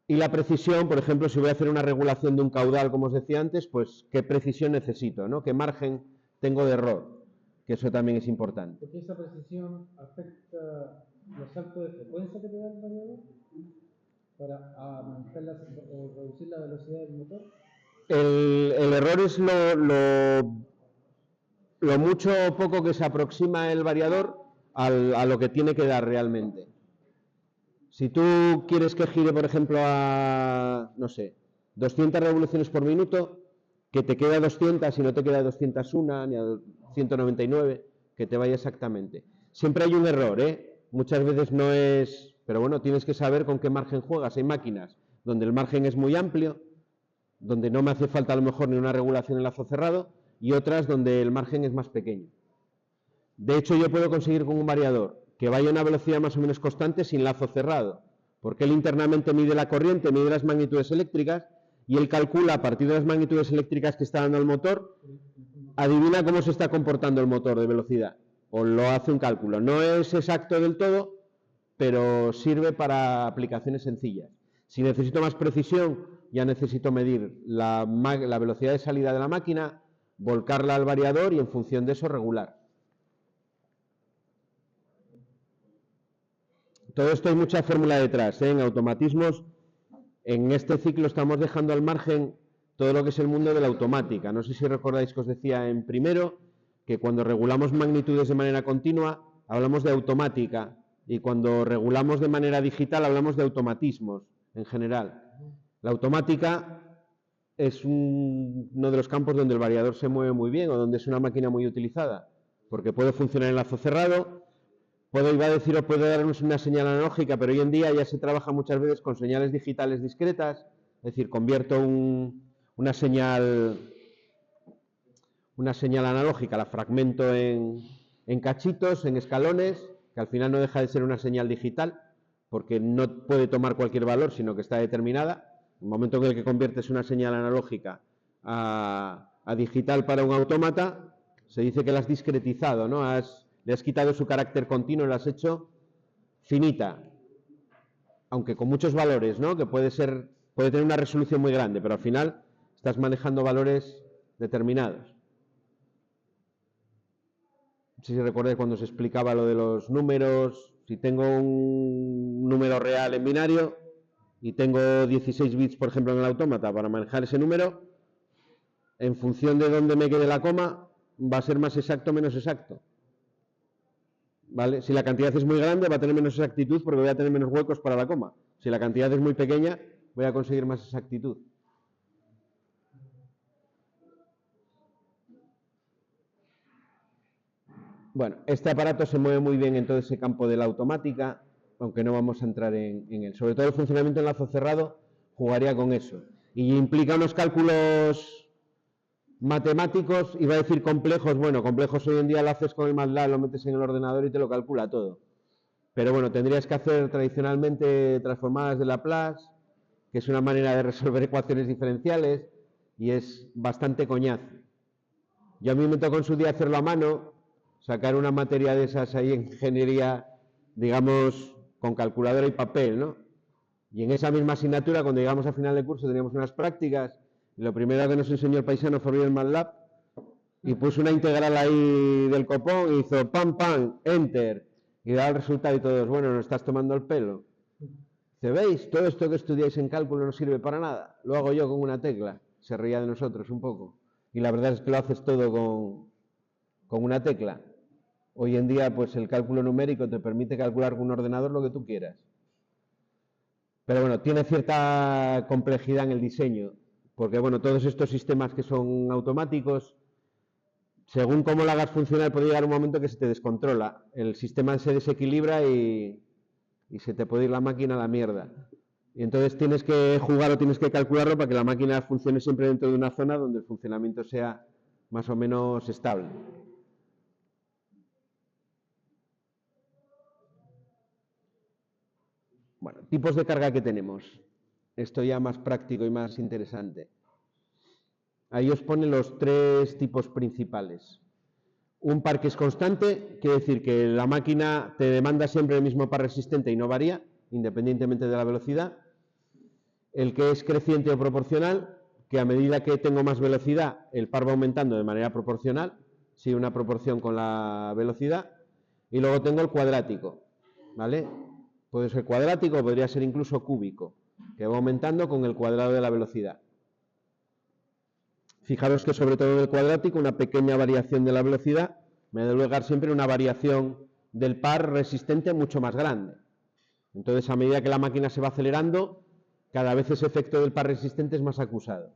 Y la precisión, por ejemplo, si voy a hacer una regulación de un caudal, como os decía antes, pues qué precisión necesito, ¿no? ¿Qué margen tengo de error? Que eso también es importante. Porque esa precisión afecta los saltos de frecuencia que te da el variador para aumentar o reducir la velocidad del motor. El error es lo mucho o poco que se aproxima el variador a lo que tiene que dar realmente. Si tú quieres que gire, por ejemplo, a, no sé, 200 revoluciones por minuto, que te quede a 200 y no te queda a 201 ni a 199, que te vaya exactamente. Siempre hay un error, muchas veces no es, pero bueno, tienes que saber con qué margen juegas. Hay máquinas donde el margen es muy amplio, donde no me hace falta a lo mejor ni una regulación en lazo cerrado, y otras donde el margen es más pequeño. De hecho, yo puedo conseguir con un variador que vaya a una velocidad más o menos constante sin lazo cerrado, porque él internamente mide la corriente, mide las magnitudes eléctricas, y él calcula a partir de las magnitudes eléctricas que está dando el motor, adivina cómo se está comportando el motor de velocidad, o lo hace un cálculo. No es exacto del todo, pero sirve para aplicaciones sencillas. Si necesito más precisión, ya necesito medir la velocidad de salida de la máquina, volcarla al variador y en función de eso regular. Todo esto hay mucha fórmula detrás, en automatismos. En este ciclo estamos dejando al margen todo lo que es el mundo de la automática. No sé si recordáis que os decía en primero que cuando regulamos magnitudes de manera continua hablamos de automática, y cuando regulamos de manera digital hablamos de automatismos en general. La automática es uno de los campos donde el variador se mueve muy bien o donde es una máquina muy utilizada, porque puede funcionar en lazo cerrado. Iba a decir, o puede darnos una señal analógica, pero hoy en día ya se trabaja muchas veces con señales digitales discretas, es decir, convierto una señal analógica, la fragmento en cachitos, en escalones, que al final no deja de ser una señal digital, porque no puede tomar cualquier valor, sino que está determinada, el momento en el que conviertes una señal analógica a digital para un autómata, se dice que la has discretizado, ¿no? Le has quitado su carácter continuo y la has hecho finita, aunque con muchos valores, ¿no? Que puede tener una resolución muy grande, pero al final estás manejando valores determinados. No sé si recordáis cuando se explicaba lo de los números. Si tengo un número real en binario y tengo 16 bits, por ejemplo, en el autómata para manejar ese número, en función de dónde me quede la coma, va a ser más exacto o menos exacto. ¿Vale? Si la cantidad es muy grande, va a tener menos exactitud porque voy a tener menos huecos para la coma. Si la cantidad es muy pequeña, voy a conseguir más exactitud. Bueno, este aparato se mueve muy bien en todo ese campo de la automática, aunque no vamos a entrar en él. Sobre todo el funcionamiento en lazo cerrado jugaría con eso. Y implica unos cálculos matemáticos, iba a decir complejos. Bueno, complejos hoy en día lo haces con el MATLAB, lo metes en el ordenador y te lo calcula todo. Pero bueno, tendrías que hacer tradicionalmente transformadas de Laplace, que es una manera de resolver ecuaciones diferenciales y es bastante coñazo. Yo a mí me tocó en su día hacerlo a mano, sacar una materia de esas ahí en ingeniería, digamos, con calculadora y papel, ¿no? Y en esa misma asignatura, cuando llegamos al final del curso, teníamos unas prácticas, y lo primero que nos enseñó el paisano fue abrir el MATLAB, y puso una integral ahí del copón, y hizo pam, pam, enter, y daba el resultado y todos, bueno, ¿nos estás tomando el pelo? Dice, ¿veis? Todo esto que estudiáis en cálculo no sirve para nada, lo hago yo con una tecla. Se reía de nosotros un poco. Y la verdad es que lo haces todo con una tecla. Hoy en día, pues el cálculo numérico te permite calcular con un ordenador lo que tú quieras. Pero bueno, tiene cierta complejidad en el diseño, porque bueno, todos estos sistemas que son automáticos, según cómo lo hagas funcionar, puede llegar un momento que se te descontrola. El sistema se desequilibra y se te puede ir la máquina a la mierda. Y entonces tienes que jugar o tienes que calcularlo para que la máquina funcione siempre dentro de una zona donde el funcionamiento sea más o menos estable. Bueno, tipos de carga que tenemos. Esto ya más práctico y más interesante. Ahí os pone los 3 tipos principales. Un par que es constante, quiere decir que la máquina te demanda siempre el mismo par resistente y no varía, independientemente de la velocidad. El que es creciente o proporcional, que a medida que tengo más velocidad, el par va aumentando de manera proporcional, sigue una proporción con la velocidad. Y luego tengo el cuadrático, ¿vale? Puede ser cuadrático, podría ser incluso cúbico, que va aumentando con el cuadrado de la velocidad. Fijaros que sobre todo en el cuadrático, una pequeña variación de la velocidad me da lugar siempre una variación del par resistente mucho más grande. Entonces, a medida que la máquina se va acelerando, cada vez ese efecto del par resistente es más acusado.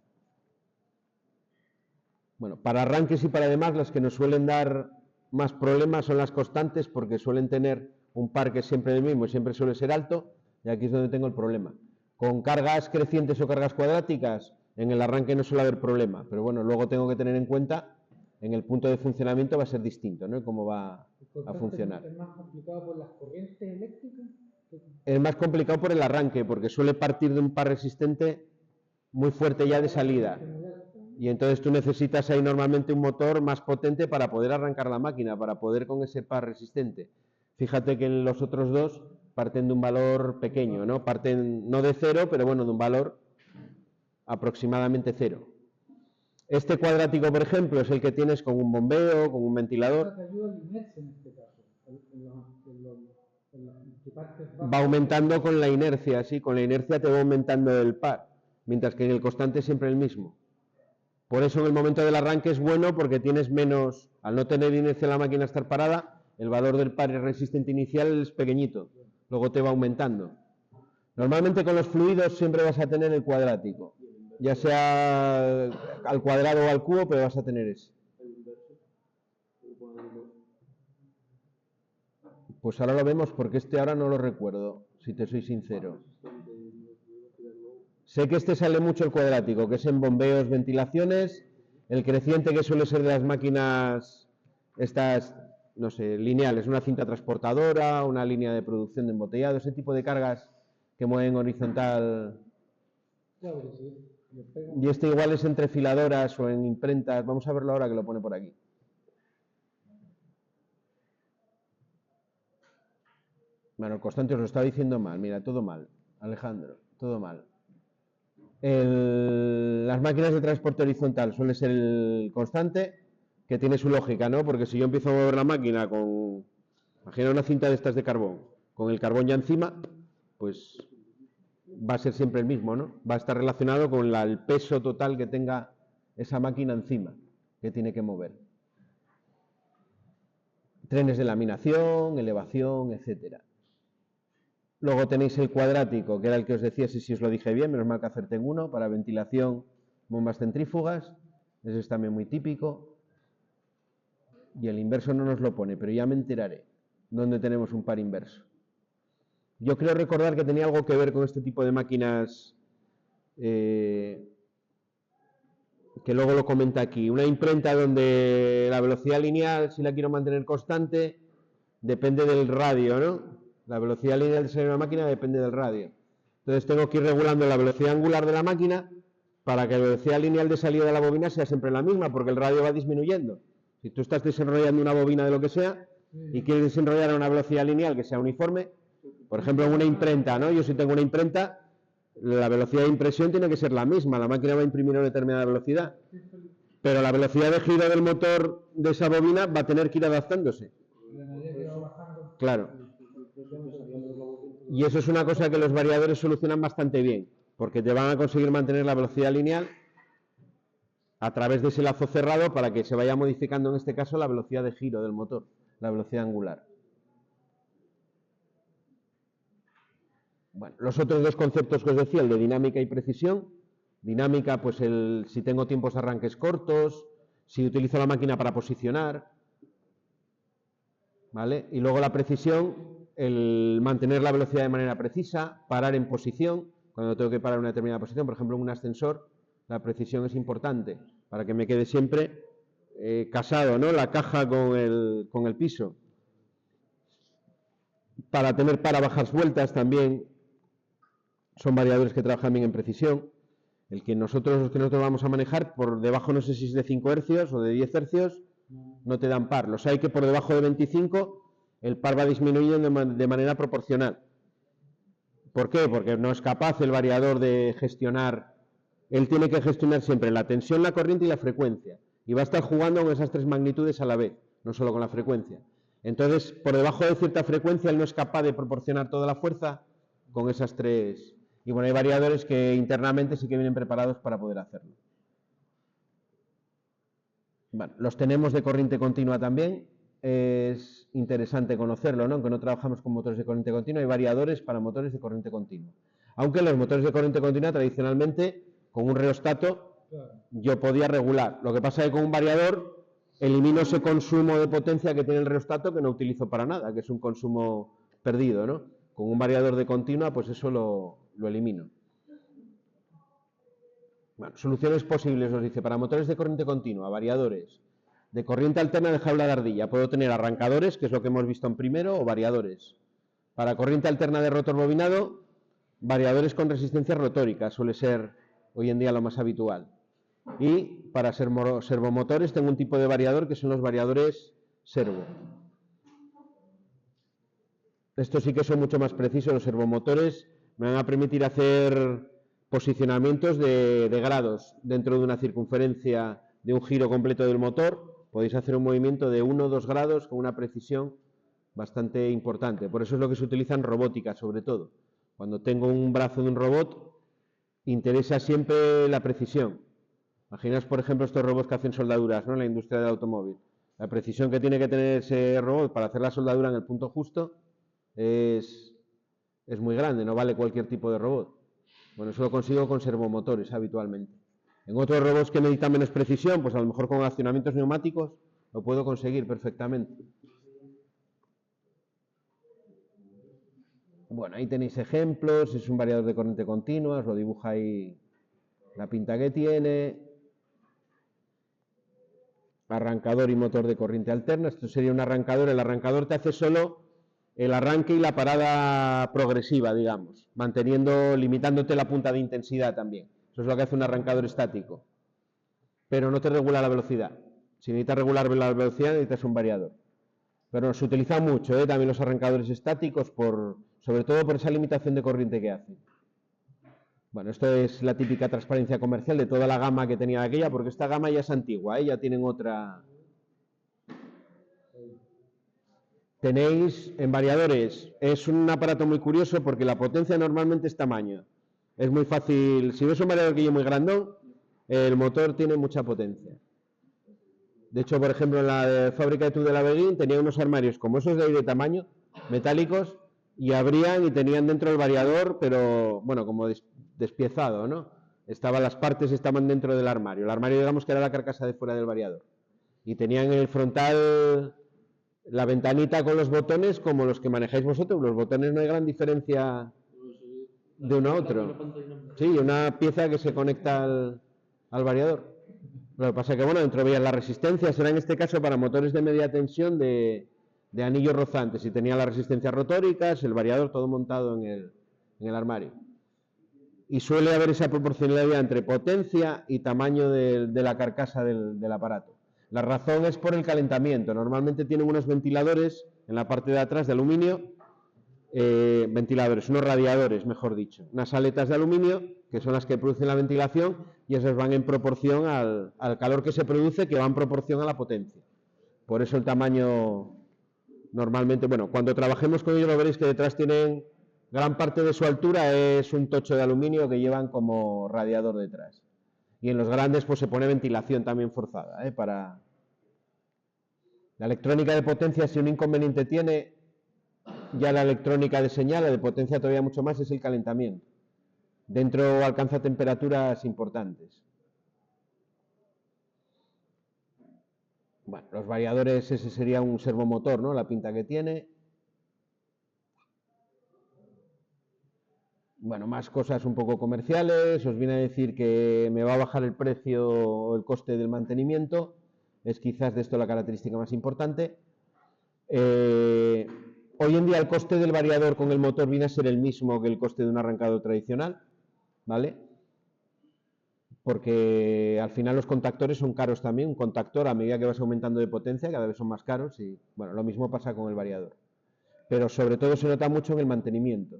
Bueno, para arranques y para demás, las que nos suelen dar más problemas son las constantes, porque suelen tener un par que es siempre el mismo y siempre suele ser alto, y aquí es donde tengo el problema. Con cargas crecientes o cargas cuadráticas, en el arranque no suele haber problema, pero bueno, luego tengo que tener en cuenta, en el punto de funcionamiento va a ser distinto, ¿no? Cómo va a funcionar. ¿Es más complicado por las corrientes eléctricas? Es más complicado por el arranque, porque suele partir de un par resistente muy fuerte ya de salida. Y entonces tú necesitas ahí normalmente un motor más potente para poder arrancar la máquina, para poder con ese par resistente. Fíjate que en los otros dos parten de un valor pequeño, ¿no? Parten no de 0, pero bueno, de un valor aproximadamente 0. Este cuadrático, por ejemplo, es el que tienes con un bombeo, con un ventilador. ¿Te ayuda la inercia en este caso? Va aumentando con la inercia, sí, con la inercia te va aumentando el par, mientras que en el constante es siempre el mismo. Por eso en el momento del arranque es bueno porque tienes menos, al no tener inercia la máquina estar parada, el valor del par resistente inicial es pequeñito, luego te va aumentando. Normalmente con los fluidos siempre vas a tener el cuadrático, ya sea al cuadrado o al cubo, pero vas a tener ese. Pues ahora lo vemos porque este ahora no lo recuerdo, si te soy sincero. Sé que este sale mucho el cuadrático, que es en bombeos, ventilaciones, el creciente que suele ser de las máquinas estas, no sé, lineales, una cinta transportadora, una línea de producción de embotellado, ese tipo de cargas que mueven horizontal Claro, pero si le pega Y este igual es entre filadoras o en imprentas. Vamos a verlo ahora que lo pone por aquí. Bueno, el constante os lo estaba diciendo mal. Mira, todo mal. Alejandro, todo mal. Las máquinas de transporte horizontal suele ser el constante, que tiene su lógica, ¿no? Porque si yo empiezo a mover la máquina con, imagina una cinta de estas de carbón, con el carbón ya encima, pues va a ser siempre el mismo, ¿no? Va a estar relacionado con el peso total que tenga esa máquina encima, que tiene que mover. Trenes de laminación, elevación, etcétera. Luego tenéis el cuadrático, que era el que os decía, si os lo dije bien, menos mal que acerté en uno, para ventilación, bombas centrífugas. Ese es también muy típico. Y el inverso no nos lo pone, pero ya me enteraré dónde tenemos un par inverso. Yo creo recordar que tenía algo que ver con este tipo de máquinas, que luego lo comenta aquí. Una imprenta donde la velocidad lineal, si la quiero mantener constante, depende del radio, ¿no? La velocidad lineal de salir de una máquina depende del radio. Entonces tengo que ir regulando la velocidad angular de la máquina para que la velocidad lineal de salida de la bobina sea siempre la misma, porque el radio va disminuyendo. Si tú estás desenrollando una bobina de lo que sea y quieres desenrollar a una velocidad lineal que sea uniforme, por ejemplo en una imprenta, ¿no? Yo si tengo una imprenta, la velocidad de impresión tiene que ser la misma, la máquina va a imprimir a una determinada velocidad, pero la velocidad de giro del motor de esa bobina va a tener que ir adaptándose. Claro. Y eso es una cosa que los variadores solucionan bastante bien, porque te van a conseguir mantener la velocidad lineal a través de ese lazo cerrado para que se vaya modificando en este caso la velocidad de giro del motor, la velocidad angular. Bueno, los otros dos conceptos que os decía, el de dinámica y precisión. Dinámica, pues si tengo tiempos de arranques cortos, si utilizo la máquina para posicionar, ¿vale? Y luego la precisión, el mantener la velocidad de manera precisa, parar en posición, cuando tengo que parar en una determinada posición, por ejemplo en un ascensor, la precisión es importante para que me quede siempre casado, ¿no? La caja con el piso. Para tener para bajas vueltas también son variadores que trabajan bien en precisión. Los que nosotros vamos a manejar, por debajo no sé si es de 5 hercios o de 10 hercios, no te dan par. Los hay que por debajo de 25, el par va disminuyendo de manera proporcional. ¿Por qué? Porque no es capaz el variador de gestionar, él tiene que gestionar siempre la tensión, la corriente y la frecuencia. Y va a estar jugando con esas tres magnitudes a la vez, no solo con la frecuencia. Entonces, por debajo de cierta frecuencia, él no es capaz de proporcionar toda la fuerza con esas tres. Y bueno, hay variadores que internamente sí que vienen preparados para poder hacerlo. Bueno, los tenemos de corriente continua también. Es interesante conocerlo, ¿no? Aunque no trabajamos con motores de corriente continua, hay variadores para motores de corriente continua. Aunque los motores de corriente continua tradicionalmente, con un reostato, yo podía regular. Lo que pasa es que con un variador elimino ese consumo de potencia que tiene el reostato que no utilizo para nada, que es un consumo perdido, ¿no? Con un variador de continua, pues eso lo elimino. Bueno, soluciones posibles, os dice, para motores de corriente continua, variadores. De corriente alterna de jaula de ardilla, puedo tener arrancadores, que es lo que hemos visto en primero, o variadores. Para corriente alterna de rotor bobinado, variadores con resistencia rotórica, suele ser hoy en día lo más habitual. Y para servomotores tengo un tipo de variador que son los variadores servo. Estos sí que son mucho más precisos, los servomotores me van a permitir hacer posicionamientos de grados dentro de una circunferencia de un giro completo del motor. Podéis hacer un movimiento de 1 o 2 grados con una precisión bastante importante. Por eso es lo que se utiliza en robótica, sobre todo. Cuando tengo un brazo de un robot, interesa siempre la precisión. Imaginaos, por ejemplo, estos robots que hacen soldaduras, ¿no? En la industria del automóvil. La precisión que tiene que tener ese robot para hacer la soldadura en el punto justo es muy grande, no vale cualquier tipo de robot. Bueno, eso lo consigo con servomotores habitualmente. En otros robots que necesitan menos precisión, pues a lo mejor con accionamientos neumáticos lo puedo conseguir perfectamente. Bueno, ahí tenéis ejemplos, es un variador de corriente continua, os lo dibuja ahí la pinta que tiene. Arrancador y motor de corriente alterna, esto sería un arrancador, el arrancador te hace solo el arranque y la parada progresiva, digamos, limitándote la punta de intensidad también. Eso es lo que hace un arrancador estático. Pero no te regula la velocidad. Si necesitas regular la velocidad, necesitas un variador. Pero se utiliza mucho, también los arrancadores estáticos, sobre todo por esa limitación de corriente que hacen. Bueno, esto es la típica transparencia comercial de toda la gama que tenía aquella, porque esta gama ya es antigua, ya tienen otra. Tenéis en variadores, es un aparato muy curioso porque la potencia normalmente es tamaño. Es muy fácil, si ves un variador que es muy grandón, el motor tiene mucha potencia. De hecho, por ejemplo, en la fábrica de Tudela-Beguín tenía unos armarios como esos de ahí de tamaño, metálicos, y abrían y tenían dentro el variador, pero bueno, como despiezado, ¿no? Las partes estaban dentro del armario. El armario, digamos que era la carcasa de fuera del variador. Y tenían en el frontal la ventanita con los botones como los que manejáis vosotros. Los botones no hay gran diferencia de uno a otro. Sí, una pieza que se conecta al variador. Lo que pasa es que, bueno, dentro veías las resistencias, era en este caso para motores de media tensión de anillos rozantes, y tenía las resistencias rotóricas, el variador todo montado en el armario. Y suele haber esa proporcionalidad entre potencia y tamaño de la carcasa del aparato. La razón es por el calentamiento. Normalmente tienen unos ventiladores en la parte de atrás de aluminio, unos radiadores, mejor dicho, unas aletas de aluminio que son las que producen la ventilación, y esas van en proporción al calor que se produce, que va en proporción a la potencia. Por eso el tamaño normalmente, bueno, cuando trabajemos con ellos lo veréis que detrás tienen gran parte de su altura, es un tocho de aluminio que llevan como radiador detrás. Y en los grandes pues se pone ventilación también forzada, para... La electrónica de potencia, si un inconveniente tiene, ya la electrónica de señal, la de potencia todavía mucho más, es el calentamiento. Dentro alcanza temperaturas importantes. Bueno, los variadores, ese sería un servomotor, ¿no? La pinta que tiene. Bueno, más cosas un poco comerciales. Os viene a decir que me va a bajar el precio o el coste del mantenimiento. Es quizás de esto la característica más importante. Hoy en día el coste del variador con el motor viene a ser el mismo que el coste de un arrancador tradicional, ¿vale? Porque al final los contactores son caros también. Un contactor, a medida que vas aumentando de potencia, cada vez son más caros, y bueno, lo mismo pasa con el variador. Pero sobre todo se nota mucho en el mantenimiento.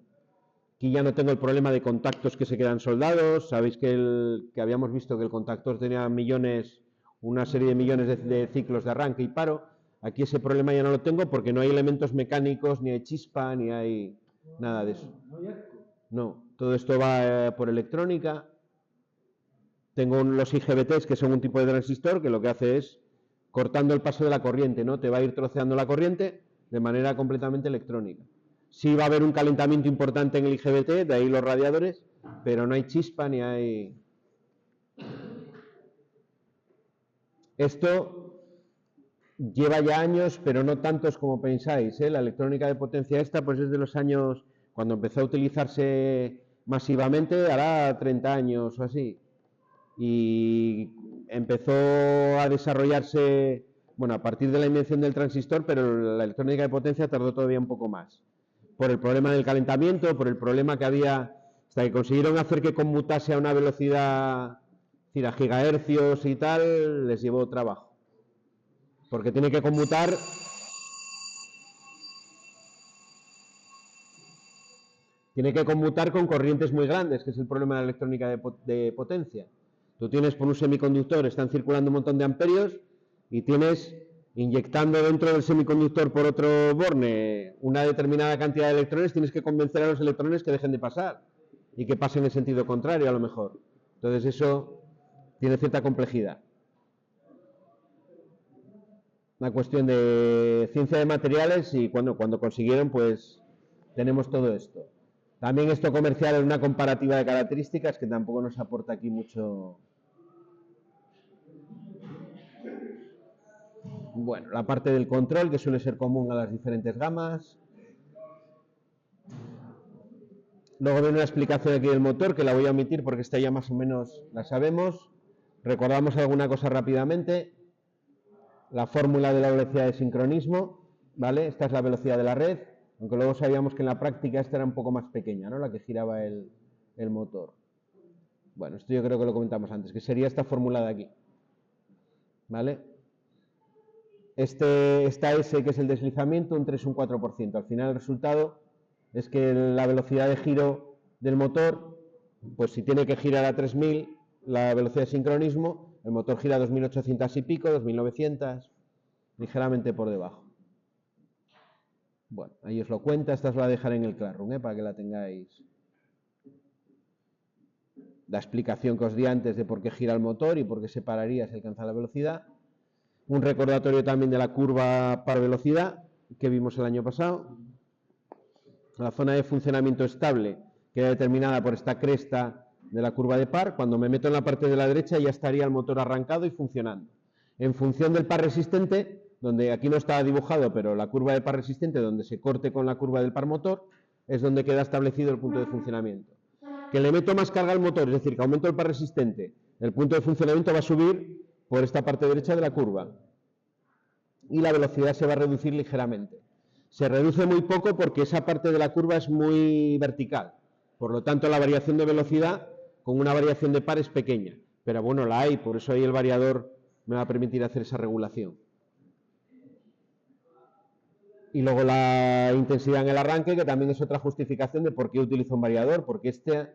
Aquí ya no tengo el problema de contactos que se quedan soldados. Sabéis que habíamos visto que el contactor tenía una serie de millones de ciclos de arranque y paro. Aquí ese problema ya no lo tengo porque no hay elementos mecánicos, ni hay chispa, ni hay nada de eso. No, todo esto va por electrónica. Tengo los IGBTs, que son un tipo de transistor que lo que hace es cortando el paso de la corriente, ¿no? Te va a ir troceando la corriente de manera completamente electrónica. Sí va a haber un calentamiento importante en el IGBT, de ahí los radiadores, pero no hay chispa ni hay... Esto lleva ya años, pero no tantos como pensáis, La electrónica de potencia esta pues es de los años, cuando empezó a utilizarse masivamente, hará 30 años o así. Y empezó a desarrollarse, bueno, a partir de la invención del transistor, pero la electrónica de potencia tardó todavía un poco más. Por el problema del calentamiento, por el problema que había, hasta que consiguieron hacer que conmutase a una velocidad, es decir, a gigahercios y tal, les llevó trabajo. Porque tiene que conmutar... Tiene que conmutar con corrientes muy grandes, que es el problema de la electrónica de potencia. Tú tienes por un semiconductor, están circulando un montón de amperios, y tienes, inyectando dentro del semiconductor por otro borne una determinada cantidad de electrones, tienes que convencer a los electrones que dejen de pasar y que pasen en sentido contrario a lo mejor. Entonces eso tiene cierta complejidad. Una cuestión de ciencia de materiales, y cuando consiguieron, pues tenemos todo esto. También esto comercial es una comparativa de características que tampoco nos aporta aquí mucho. Bueno, la parte del control, que suele ser común a las diferentes gamas. Luego viene una explicación aquí del motor, que la voy a omitir porque esta ya más o menos la sabemos. Recordamos alguna cosa rápidamente. La fórmula de la velocidad de sincronismo, ¿vale? Esta es la velocidad de la red. Aunque luego sabíamos que en la práctica esta era un poco más pequeña, ¿no? La que giraba el motor. Bueno, esto yo creo que lo comentamos antes, que sería esta fórmula de aquí. ¿Vale? Esta S, que es el deslizamiento, un 3 o un 4%. Al final el resultado es que la velocidad de giro del motor, pues si tiene que girar a 3000, la velocidad de sincronismo, el motor gira a 2800 y pico, 2900, ligeramente por debajo. Bueno, ahí os lo cuenta, esta os la voy a dejar en el Classroom, para que la tengáis. La explicación que os di antes de por qué gira el motor y por qué se pararía si alcanza la velocidad. Un recordatorio también de la curva par velocidad que vimos el año pasado. La zona de funcionamiento estable queda determinada por esta cresta de la curva de par. Cuando me meto en la parte de la derecha ya estaría el motor arrancado y funcionando. En función del par resistente, donde aquí no está dibujado, pero la curva de par resistente, donde se corte con la curva del par motor, es donde queda establecido el punto de funcionamiento. Que le meto más carga al motor, es decir, que aumento el par resistente, el punto de funcionamiento va a subir por esta parte derecha de la curva. Y la velocidad se va a reducir ligeramente. Se reduce muy poco porque esa parte de la curva es muy vertical. Por lo tanto, la variación de velocidad con una variación de par es pequeña. Pero bueno, la hay, por eso ahí el variador me va a permitir hacer esa regulación. Y luego la intensidad en el arranque, que también es otra justificación de por qué utilizo un variador, porque esta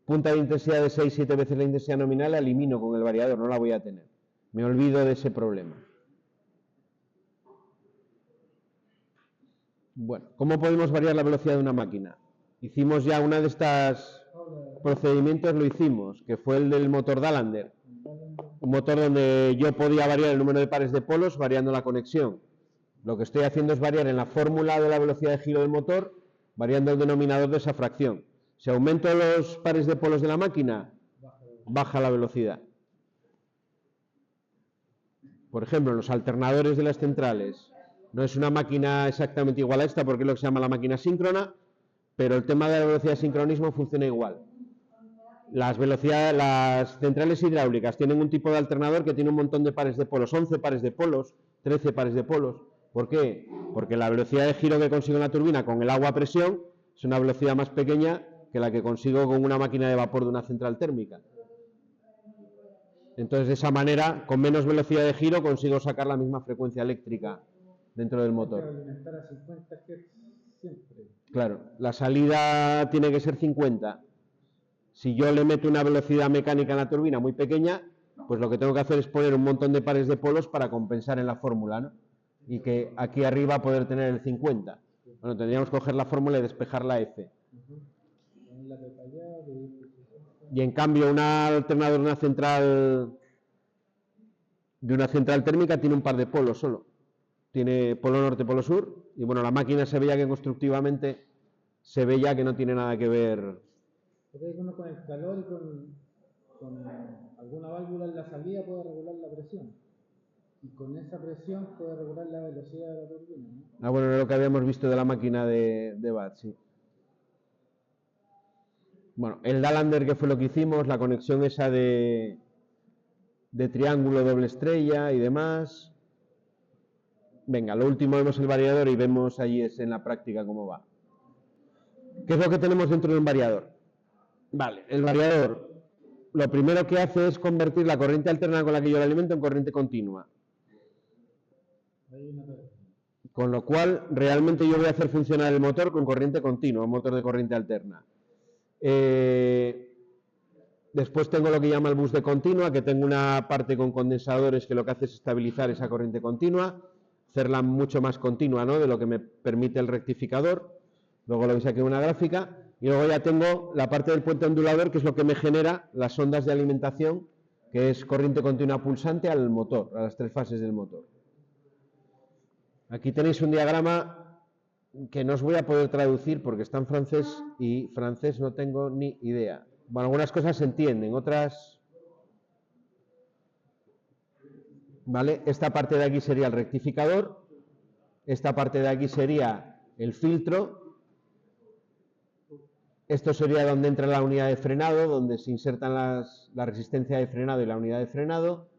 punta de intensidad de 6-7 veces la intensidad nominal la elimino con el variador, no la voy a tener. Me olvido de ese problema. Bueno, ¿cómo podemos variar la velocidad de una máquina? Hicimos ya una de estas procedimientos, lo hicimos, que fue el del motor Dalander. Un motor donde yo podía variar el número de pares de polos variando la conexión. Lo que estoy haciendo es variar en la fórmula de la velocidad de giro del motor, variando el denominador de esa fracción. Si aumento los pares de polos de la máquina, baja la velocidad. Por ejemplo, en los alternadores de las centrales, no es una máquina exactamente igual a esta porque es lo que se llama la máquina síncrona, pero el tema de la velocidad de sincronismo funciona igual. Las centrales hidráulicas tienen un tipo de alternador que tiene un montón de pares de polos, 11 pares de polos, 13 pares de polos. ¿Por qué? Porque la velocidad de giro que consigo en la turbina con el agua a presión es una velocidad más pequeña que la que consigo con una máquina de vapor de una central térmica. Entonces, de esa manera, con menos velocidad de giro, consigo sacar la misma frecuencia eléctrica dentro del motor. Alimentar a 50 Hz siempre. Claro, la salida tiene que ser 50. Si yo le meto una velocidad mecánica en la turbina muy pequeña, pues lo que tengo que hacer es poner un montón de pares de polos para compensar en la fórmula, ¿no? Y que aquí arriba poder tener el 50. Bueno, tendríamos que coger la fórmula y despejar la F. Y en cambio, un alternador de una central térmica tiene un par de polos solo. Tiene polo norte, polo sur. Y bueno, la máquina se veía que constructivamente se veía que no tiene nada que ver. Porque uno con el calor y con alguna válvula en la salida puede regular la presión. Y con esa presión puede regular la velocidad de la turbina, ¿no? Ah, bueno, era lo que habíamos visto de la máquina de Watt, sí. Bueno, el Dalander, que fue lo que hicimos, la conexión esa de triángulo, doble estrella y demás. Venga, lo último vemos el variador y vemos allí en la práctica cómo va. ¿Qué es lo que tenemos dentro de un variador? Vale, el variador lo primero que hace es convertir la corriente alterna con la que yo lo alimento en corriente continua. Con lo cual, realmente yo voy a hacer funcionar el motor con corriente continua, un motor de corriente alterna. Después tengo lo que llama el bus de continua, que tengo una parte con condensadores que lo que hace es estabilizar esa corriente continua, hacerla mucho más continua, ¿no?, de lo que me permite el rectificador. Luego lo veis aquí en una gráfica. Y luego ya tengo la parte del puente ondulador, que es lo que me genera las ondas de alimentación, que es corriente continua pulsante al motor, a las tres fases del motor. Aquí tenéis un diagrama que no os voy a poder traducir porque está en francés y francés no tengo ni idea. Bueno, algunas cosas se entienden, otras... ¿Vale? Esta parte de aquí sería el rectificador, esta parte de aquí sería el filtro, esto sería donde entra la unidad de frenado, donde se insertan la resistencia de frenado y la unidad de frenado.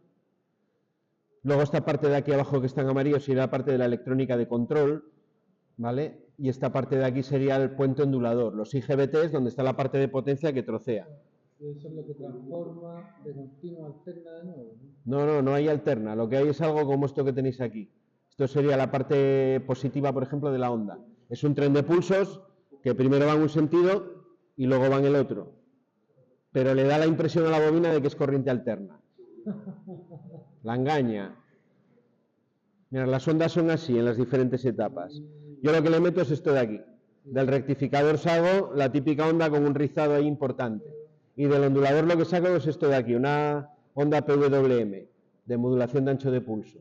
Luego esta parte de aquí abajo que está en amarillo sería la parte de la electrónica de control, ¿vale? Y esta parte de aquí sería el puente ondulador. Los IGBT es donde está la parte de potencia que trocea. Eso es lo que transforma de continuo a alterna de nuevo, ¿no? No hay alterna. Lo que hay es algo como esto que tenéis aquí. Esto sería la parte positiva, por ejemplo, de la onda. Es un tren de pulsos que primero va en un sentido y luego va en el otro. Pero le da la impresión a la bobina de que es corriente alterna. La engaña. Mira, las ondas son así en las diferentes etapas. Yo lo que le meto es esto de aquí. Del rectificador saco la típica onda con un rizado ahí importante. Y del ondulador lo que saco es esto de aquí, una onda PWM, de modulación de ancho de pulso.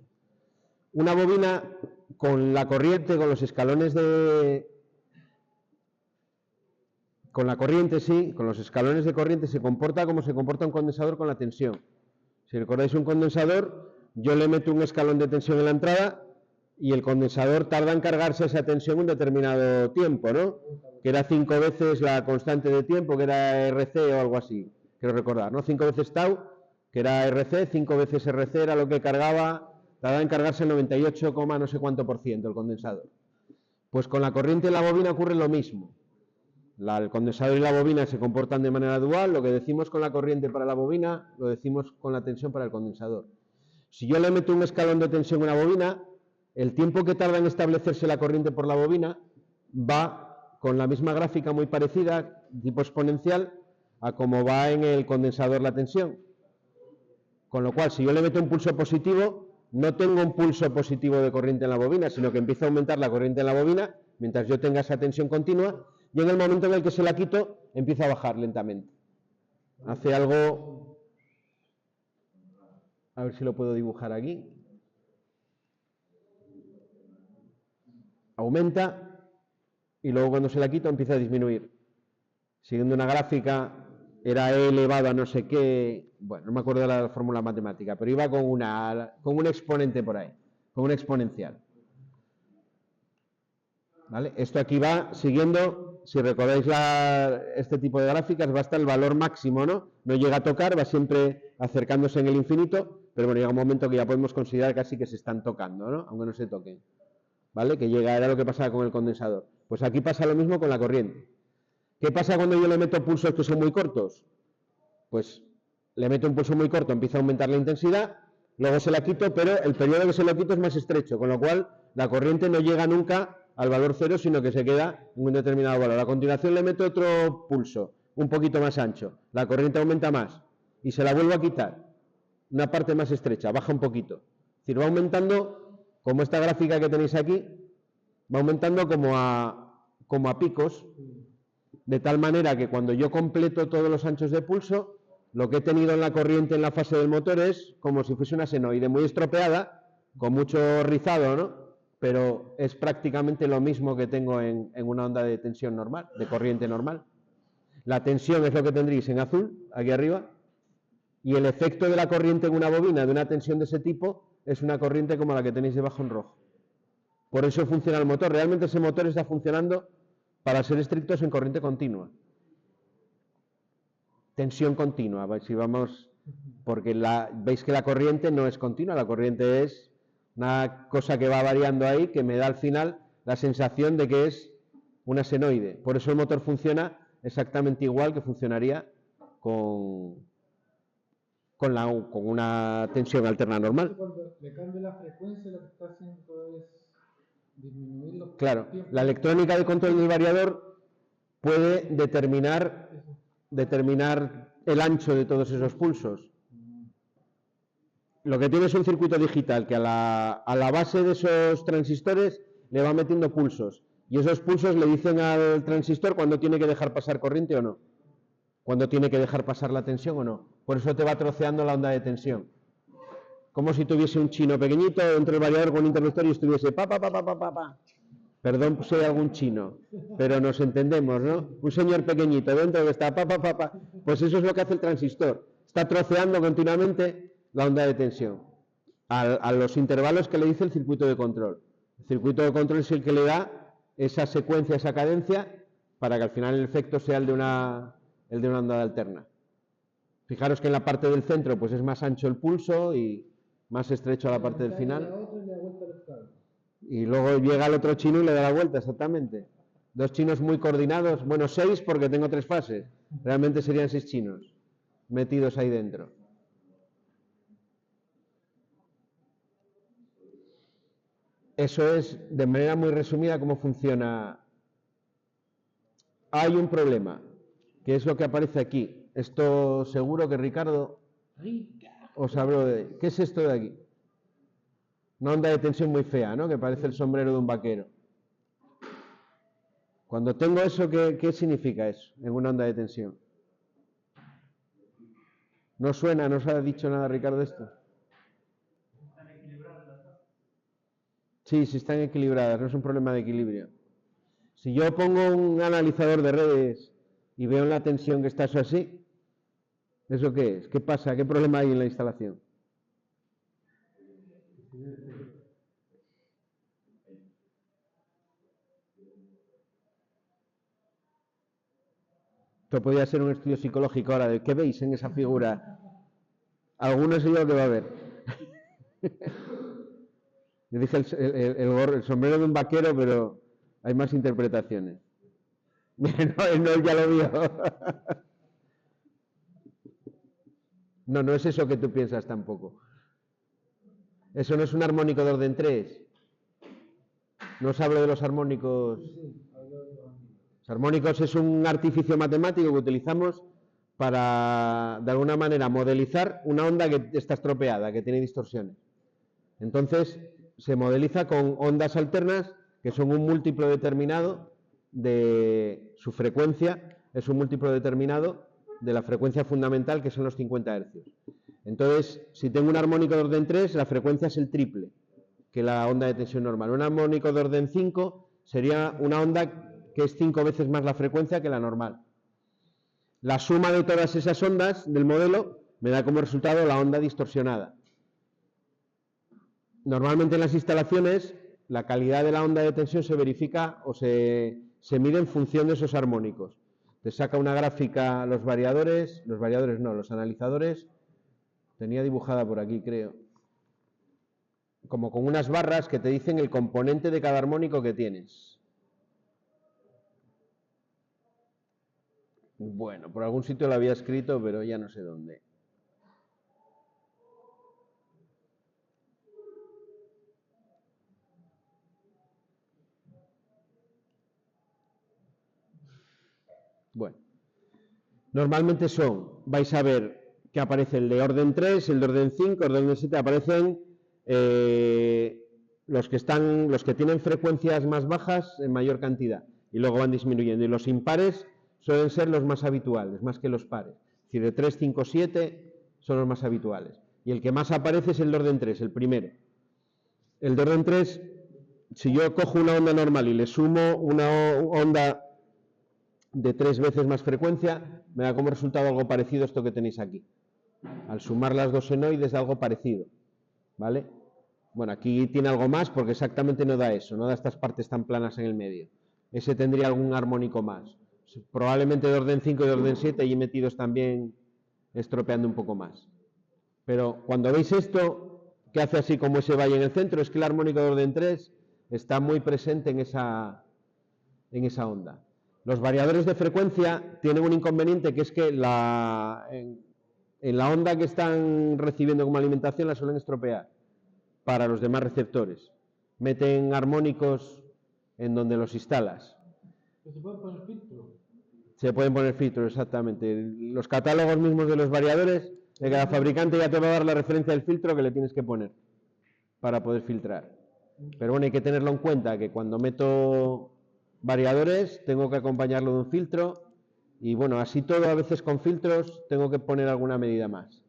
Una bobina con la corriente, con los escalones de... Con la corriente, sí, con los escalones de corriente se comporta como se comporta un condensador con la tensión. Si recordáis un condensador, yo le meto un escalón de tensión en la entrada y el condensador tarda en cargarse esa tensión un determinado tiempo, ¿no? Que era 5 veces la constante de tiempo, que era RC o algo así, quiero recordar, ¿no? 5 veces tau, que era RC, 5 veces RC era lo que cargaba, tardaba en cargarse el 98, no sé cuánto por ciento el condensador. Pues con la corriente en la bobina ocurre lo mismo. El condensador y la bobina se comportan de manera dual, lo que decimos con la corriente para la bobina, lo decimos con la tensión para el condensador. Si yo le meto un escalón de tensión a una bobina, el tiempo que tarda en establecerse la corriente por la bobina va con la misma gráfica muy parecida, tipo exponencial, a como va en el condensador la tensión. Con lo cual, si yo le meto un pulso positivo, no tengo un pulso positivo de corriente en la bobina, sino que empieza a aumentar la corriente en la bobina, mientras yo tenga esa tensión continua, y en el momento en el que se la quito, empieza a bajar lentamente. Hace algo... A ver si lo puedo dibujar aquí. Aumenta y luego cuando se la quito empieza a disminuir. Siguiendo una gráfica, era E elevado a no sé qué... Bueno, no me acuerdo de la fórmula matemática, pero iba con un exponente por ahí, con un exponencial. ¿Vale? Esto aquí va siguiendo, si recordáis este tipo de gráficas, va hasta el valor máximo, ¿no? No llega a tocar, va siempre acercándose en el infinito, pero bueno, llega un momento que ya podemos considerar casi que se están tocando, ¿no? Aunque no se toquen. ¿Vale? Que era lo que pasaba con el condensador. Pues aquí pasa lo mismo con la corriente. ¿Qué pasa cuando yo le meto pulsos que son muy cortos? Pues le meto un pulso muy corto, empieza a aumentar la intensidad, luego se la quito, pero el periodo que se lo quito es más estrecho, con lo cual la corriente no llega nunca al valor cero, sino que se queda en un determinado valor. A continuación le meto otro pulso, un poquito más ancho, la corriente aumenta más y se la vuelvo a quitar, una parte más estrecha, baja un poquito. Es decir, va aumentando, como esta gráfica que tenéis aquí, va aumentando como a picos, de tal manera que cuando yo completo todos los anchos de pulso, lo que he tenido en la corriente en la fase del motor es como si fuese una senoide muy estropeada, con mucho rizado, ¿no? Pero es prácticamente lo mismo que tengo en una onda de tensión normal, de corriente normal. La tensión es lo que tendréis en azul, aquí arriba, y el efecto de la corriente en una bobina de una tensión de ese tipo es una corriente como la que tenéis debajo en rojo. Por eso funciona el motor. Realmente ese motor está funcionando, para ser estrictos, en corriente continua. Tensión continua, si vamos, porque veis que la corriente no es continua, la corriente es una cosa que va variando ahí, que me da al final la sensación de que es una senoide. Por eso el motor funciona exactamente igual que funcionaría con una tensión alterna normal. Cuando le cambia la frecuencia, lo que está haciendo es disminuir los Claro, tiempos. la electrónica de control del variador puede determinar el ancho de todos esos pulsos. Lo que tiene es un circuito digital que a la base de esos transistores le va metiendo pulsos. Y esos pulsos le dicen al transistor cuándo tiene que dejar pasar corriente o no. Cuándo tiene que dejar pasar la tensión o no. Por eso te va troceando la onda de tensión. Como si tuviese un chino pequeñito dentro del variador con un interruptor y estuviese pa. Perdón si hay algún chino, pero nos entendemos, ¿no? Un señor pequeñito dentro que está pa. Pues eso es lo que hace el transistor. Está troceando continuamente la onda de tensión a los intervalos que le dice el circuito de control. El circuito de control es el que le da esa secuencia, esa cadencia, para que al final el efecto sea el de una onda alterna. Fijaros que en la parte del centro pues es más ancho el pulso y más estrecho a la parte del final. Y luego llega el otro chino y le da la vuelta, exactamente. 2 chinos muy coordinados, bueno, 6 porque tengo 3 fases. Realmente serían 6 chinos metidos ahí dentro. Eso es, de manera muy resumida, cómo funciona. Hay un problema, que es lo que aparece aquí. Esto seguro que Ricardo os habló de... ¿Qué es esto de aquí? Una onda de tensión muy fea, ¿no? Que parece el sombrero de un vaquero. Cuando tengo eso, ¿qué significa eso en una onda de tensión? ¿No suena? ¿No os ha dicho nada Ricardo de esto? Sí, sí están equilibradas, no es un problema de equilibrio. Si yo pongo un analizador de redes y veo en la tensión que está eso así, ¿eso qué es? ¿Qué pasa? ¿Qué problema hay en la instalación? Esto podría ser un estudio psicológico ahora de qué veis en esa figura. Algunos es lo que va a ver. Yo dije el sombrero de un vaquero, pero hay más interpretaciones. No, ya lo vio. No, no es eso que tú piensas tampoco. Eso no es un armónico de orden 3. No os hablo de los armónicos. Los armónicos es un artificio matemático que utilizamos para, de alguna manera, modelizar una onda que está estropeada, que tiene distorsiones. Entonces, se modeliza con ondas alternas que son un múltiplo determinado de su frecuencia, es un múltiplo determinado de la frecuencia fundamental, que son los 50 Hz. Entonces, si tengo un armónico de orden 3, la frecuencia es el triple que la onda de tensión normal. Un armónico de orden 5 sería una onda que es 5 veces más la frecuencia que la normal. La suma de todas esas ondas del modelo me da como resultado la onda distorsionada. Normalmente en las instalaciones la calidad de la onda de tensión se verifica o se mide en función de esos armónicos. Te saca una gráfica los variadores no, los analizadores, tenía dibujada por aquí creo, como con unas barras que te dicen el componente de cada armónico que tienes. Bueno, por algún sitio lo había escrito, pero ya no sé dónde. Bueno, normalmente vais a ver que aparece el de orden 3, el de orden 5, el de orden 7, aparecen los que tienen frecuencias más bajas en mayor cantidad y luego van disminuyendo. Y los impares suelen ser los más habituales, más que los pares. Es decir, de 3, 5, 7 son los más habituales. Y el que más aparece es el de orden 3, el primero. El de orden 3, si yo cojo una onda normal y le sumo una onda de 3 veces más frecuencia, me da como resultado algo parecido a esto que tenéis aquí. Al sumar las dos senoides da algo parecido, ¿vale? Bueno, aquí tiene algo más porque exactamente no da eso, no da estas partes tan planas en el medio. Ese tendría algún armónico más. Probablemente de orden 5 y de orden 7 y metidos también estropeando un poco más. Pero cuando veis esto, que hace así como ese valle en el centro, es que el armónico de orden 3 está muy presente en esa onda. Los variadores de frecuencia tienen un inconveniente, que es que en la onda que están recibiendo como alimentación la suelen estropear para los demás receptores. Meten armónicos en donde los instalas. ¿Se pueden poner filtros? Se pueden poner filtros, exactamente. Los catálogos mismos de los variadores, de cada fabricante ya te va a dar la referencia del filtro que le tienes que poner para poder filtrar. Pero bueno, hay que tenerlo en cuenta, que cuando meto variadores tengo que acompañarlo de un filtro y bueno, así todo, a veces con filtros tengo que poner alguna medida más.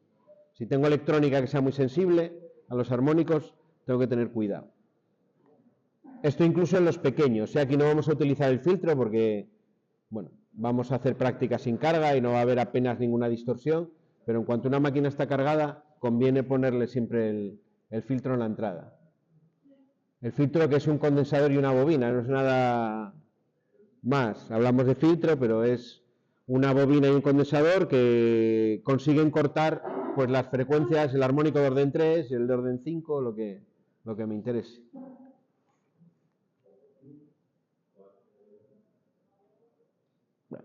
Si tengo electrónica que sea muy sensible a los armónicos, tengo que tener cuidado. Esto incluso en los pequeños, aquí no vamos a utilizar el filtro porque, bueno, vamos a hacer prácticas sin carga y no va a haber apenas ninguna distorsión, pero en cuanto una máquina está cargada, conviene ponerle siempre el filtro en la entrada. El filtro, que es un condensador y una bobina, no es nada más. Hablamos de filtro, pero es una bobina y un condensador que consiguen cortar pues las frecuencias, el armónico de orden 3, el de orden 5, lo que me interese.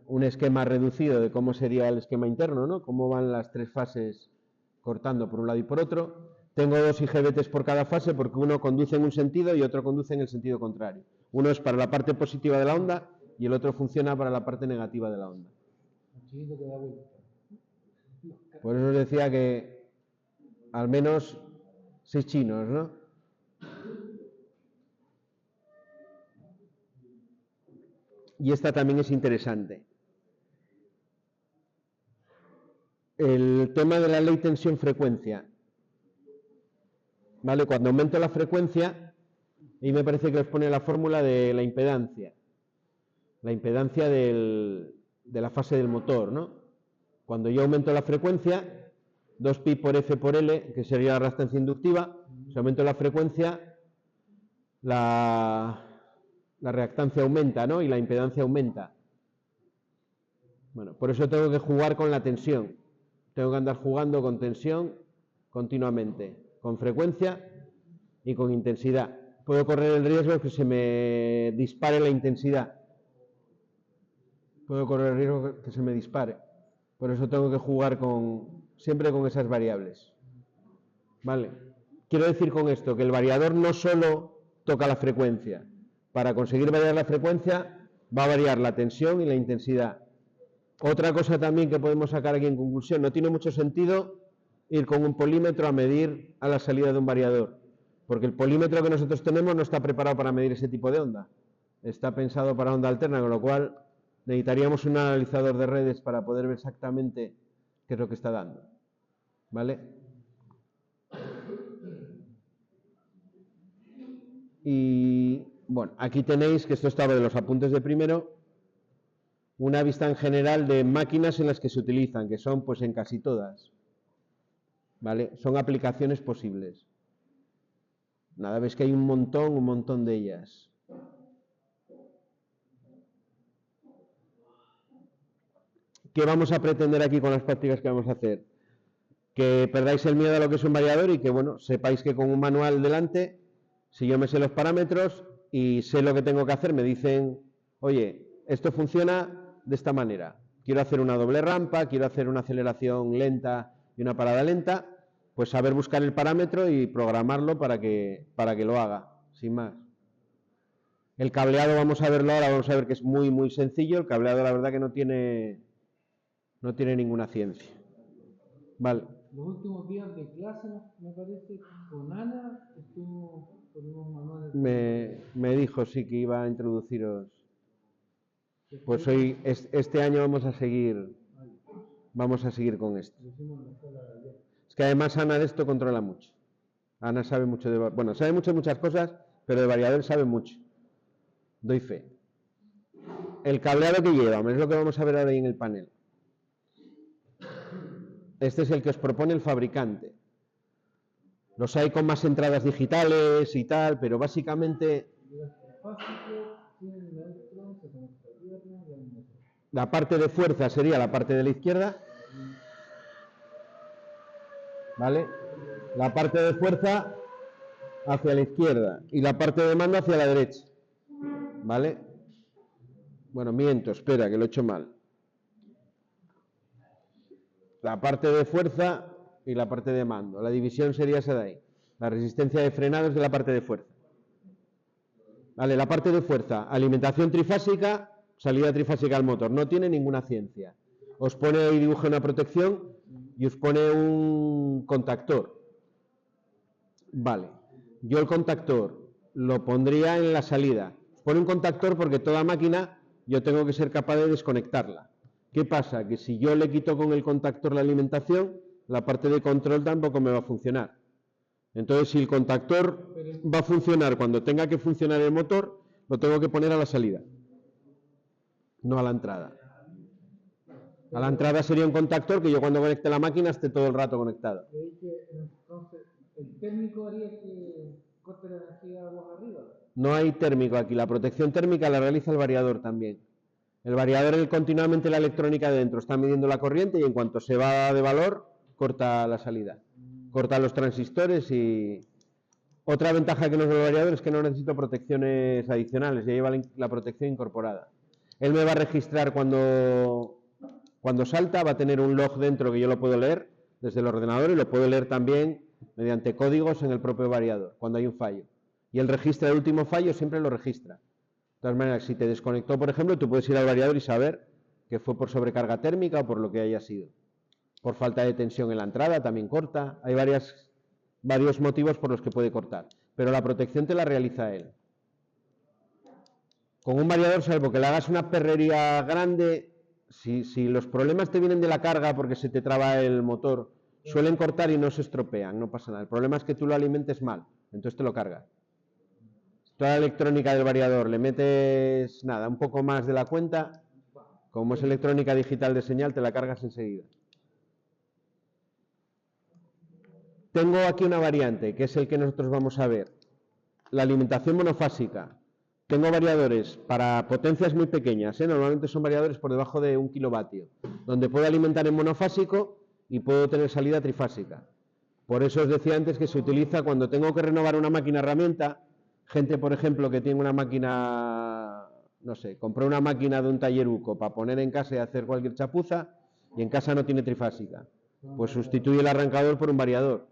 un esquema reducido de cómo sería el esquema interno, ¿no? Cómo van las tres fases cortando por un lado y por otro. Tengo dos IGBTs por cada fase porque uno conduce en un sentido y otro conduce en el sentido contrario. Uno es para la parte positiva de la onda y el otro funciona para la parte negativa de la onda. Por eso os decía que al menos 6 chinos, ¿no? Y esta también es interesante. El tema de la ley tensión-frecuencia. ¿Vale? Cuando aumento la frecuencia, ahí me parece que os pone la fórmula de la impedancia. La impedancia de la fase del motor, ¿no? Cuando yo aumento la frecuencia, 2pi por F por L, que sería la reactancia inductiva, si aumento la frecuencia, la reactancia aumenta, ¿no? Y la impedancia aumenta. Bueno, por eso tengo que jugar con la tensión. Tengo que andar jugando con tensión continuamente, con frecuencia y con intensidad. Puedo correr el riesgo de que se me dispare la intensidad. Puedo correr el riesgo de que se me dispare. Por eso tengo que jugar siempre con esas variables. ¿Vale? Quiero decir con esto que el variador no solo toca la frecuencia. Para conseguir variar la frecuencia va a variar la tensión y la intensidad. Otra cosa también que podemos sacar aquí en conclusión, no tiene mucho sentido ir con un polímetro a medir a la salida de un variador, porque el polímetro que nosotros tenemos no está preparado para medir ese tipo de onda. Está pensado para onda alterna, con lo cual necesitaríamos un analizador de redes para poder ver exactamente qué es lo que está dando. ¿Vale? Y bueno, aquí tenéis, que esto estaba de los apuntes de primero, una vista en general de máquinas en las que se utilizan, que son pues en casi todas. ¿Vale? Son aplicaciones posibles. Nada, ves que hay un montón de ellas. ¿Qué vamos a pretender aquí con las prácticas que vamos a hacer? Que perdáis el miedo a lo que es un variador y que, bueno, sepáis que con un manual delante, si yo me sé los parámetros y sé lo que tengo que hacer, me dicen, oye, esto funciona de esta manera. Quiero hacer una doble rampa, quiero hacer una aceleración lenta y una parada lenta, pues saber buscar el parámetro y programarlo para que lo haga, sin más. El cableado vamos a verlo ahora, vamos a ver que es muy sencillo. El cableado la verdad que no tiene ninguna ciencia. Vale. Los últimos días de clase, me parece, con Ana, estuvimos con unos manuales. Me dijo, sí, que iba a introduciros. Pues hoy, este año vamos a seguir con esto. Es que además Ana de esto controla mucho. Ana sabe mucho sabe muchas cosas, pero de variadores sabe mucho. Doy fe. El cableado que lleva, es lo que vamos a ver ahora ahí en el panel. Este es el que os propone el fabricante. Los hay con más entradas digitales y tal, pero básicamente la parte de fuerza sería la parte de la izquierda, ¿vale? La parte de fuerza hacia la izquierda y la parte de mando hacia la derecha, ¿vale? Bueno, miento, espera, que lo he hecho mal. La parte de fuerza y la parte de mando. La división sería esa de ahí. La resistencia de frenado es de la parte de fuerza. Vale, la parte de fuerza, alimentación trifásica, salida trifásica al motor. No tiene ninguna ciencia. Os pone ahí, dibuja una protección y os pone un contactor. Vale. Yo el contactor lo pondría en la salida. Os pone un contactor porque toda máquina yo tengo que ser capaz de desconectarla. ¿Qué pasa? Que si yo le quito con el contactor la alimentación, la parte de control tampoco me va a funcionar. Entonces, si el contactor va a funcionar cuando tenga que funcionar el motor, lo tengo que poner a la salida, no a la entrada. A la entrada sería un contactor que yo cuando conecte la máquina esté todo el rato conectado. Entonces, ¿el térmico haría que corte la energía aguas arriba? No hay térmico aquí. La protección térmica la realiza el variador también. El variador continuamente la electrónica de dentro está midiendo la corriente y en cuanto se va de valor, corta la salida. Corta los transistores y... Otra ventaja que nos da el variador es que no necesito protecciones adicionales, ya lleva la protección incorporada. Él me va a registrar cuando salta, va a tener un log dentro que yo lo puedo leer desde el ordenador y lo puedo leer también mediante códigos en el propio variador, cuando hay un fallo. Y él registra el último fallo, siempre lo registra. De todas maneras, si te desconectó, por ejemplo, tú puedes ir al variador y saber que fue por sobrecarga térmica o por lo que haya sido. Por falta de tensión en la entrada, también corta. Hay varios motivos por los que puede cortar. Pero la protección te la realiza él. Con un variador, salvo que le hagas una perrería grande, si los problemas te vienen de la carga porque se te traba el motor, suelen cortar y no se estropean, no pasa nada. El problema es que tú lo alimentes mal, entonces te lo cargas. Toda la electrónica del variador le metes, nada, un poco más de la cuenta, como es electrónica digital de señal, te la cargas enseguida. Tengo aquí una variante, que es el que nosotros vamos a ver. La alimentación monofásica. Tengo variadores para potencias muy pequeñas, normalmente son variadores por debajo de 1 kilovatio, donde puedo alimentar en monofásico y puedo tener salida trifásica. Por eso os decía antes que se utiliza cuando tengo que renovar una máquina herramienta, gente, por ejemplo, que tiene una máquina, no sé, compró una máquina de un taller UCO para poner en casa y hacer cualquier chapuza, y en casa no tiene trifásica. Pues sustituye el arrancador por un variador.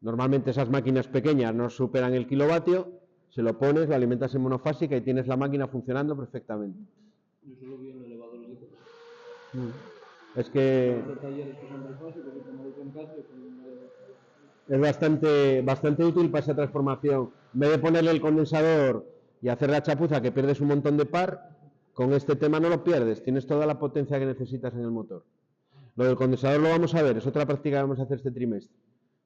Normalmente esas máquinas pequeñas no superan el kilovatio, se lo pones, lo alimentas en monofásica y tienes la máquina funcionando perfectamente. Yo solo vi en elevadores de coche. Es que Talleres que son trifásicos, que como dicen casi, es bastante útil para esa transformación. En vez de ponerle el condensador y hacer la chapuza que pierdes un montón de par, con este tema no lo pierdes, tienes toda la potencia que necesitas en el motor. Lo del condensador lo vamos a ver, es otra práctica que vamos a hacer este trimestre.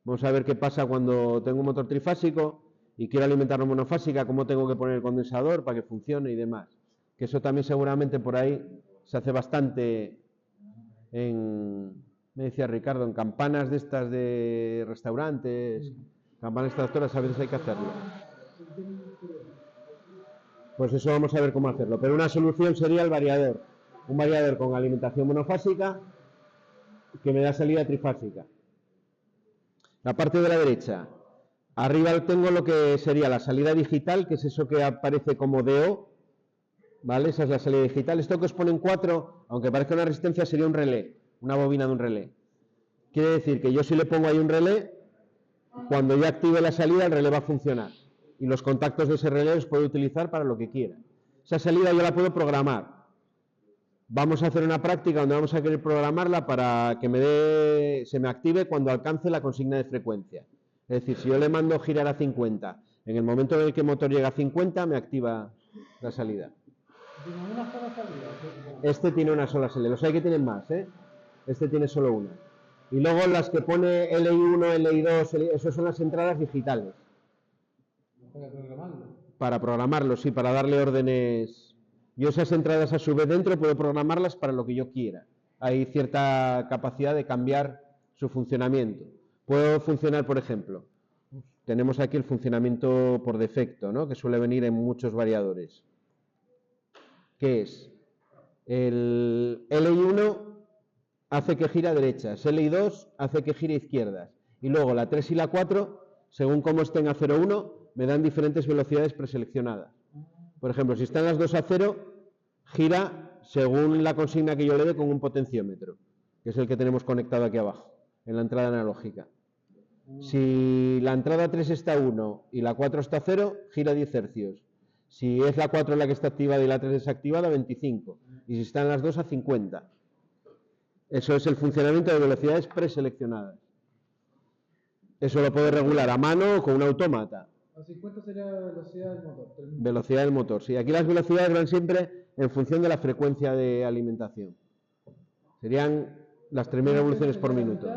Vamos a ver qué pasa cuando tengo un motor trifásico y quiero alimentarlo monofásica, cómo tengo que poner el condensador para que funcione y demás. Que eso también seguramente por ahí se hace bastante me decía Ricardo, en campanas de estas de restaurantes, campanas extractoras, a veces hay que hacerlo. Pues eso vamos a ver cómo hacerlo. Pero una solución sería el variador. Un variador con alimentación monofásica que me da salida trifásica. La parte de la derecha. Arriba tengo lo que sería la salida digital, que es eso que aparece como DO, ¿vale? Esa es la salida digital. Esto que os pone en 4, aunque parezca una resistencia, sería un relé, una bobina de un relé. Quiere decir que yo si le pongo ahí un relé, cuando yo active la salida, el relé va a funcionar. Y los contactos de ese relé los puedo utilizar para lo que quiera. Esa salida yo la puedo programar. Vamos a hacer una práctica donde vamos a querer programarla para que se me active cuando alcance la consigna de frecuencia. Es decir, si yo le mando girar a 50, en el momento en el que el motor llega a 50, me activa la salida. ¿Tiene una sola salida? Este tiene una sola salida, los hay que tienen más, ¿eh? Este tiene solo una. Y luego las que pone LI1, LI2, esas son las entradas digitales. ¿Para programarlo? Para programarlo, sí, para darle órdenes. Yo esas entradas a su vez dentro puedo programarlas para lo que yo quiera. Hay cierta capacidad de cambiar su funcionamiento. Puedo funcionar, por ejemplo, tenemos aquí el funcionamiento por defecto, ¿no? Que suele venir en muchos variadores. ¿Qué es? El LI1 hace que gira a derechas, LI2 hace que gire a izquierdas. Y luego la 3 y la 4, según cómo estén a 0,1, me dan diferentes velocidades preseleccionadas. Por ejemplo, si están las 2 a 0, gira según la consigna que yo le dé con un potenciómetro, que es el que tenemos conectado aquí abajo, en la entrada analógica. Si la entrada 3 está a 1 y la 4 está a 0, gira 10 hercios. Si es la 4 la que está activada y la 3 desactivada, 25. Y si están las 2 a 50. Eso es el funcionamiento de velocidades preseleccionadas. Eso lo puedo regular a mano o con un autómata. A 50 sería la velocidad del motor. Velocidad del motor, sí. Aquí las velocidades van siempre en función de la frecuencia de alimentación. Serían las 3.000 revoluciones por minuto.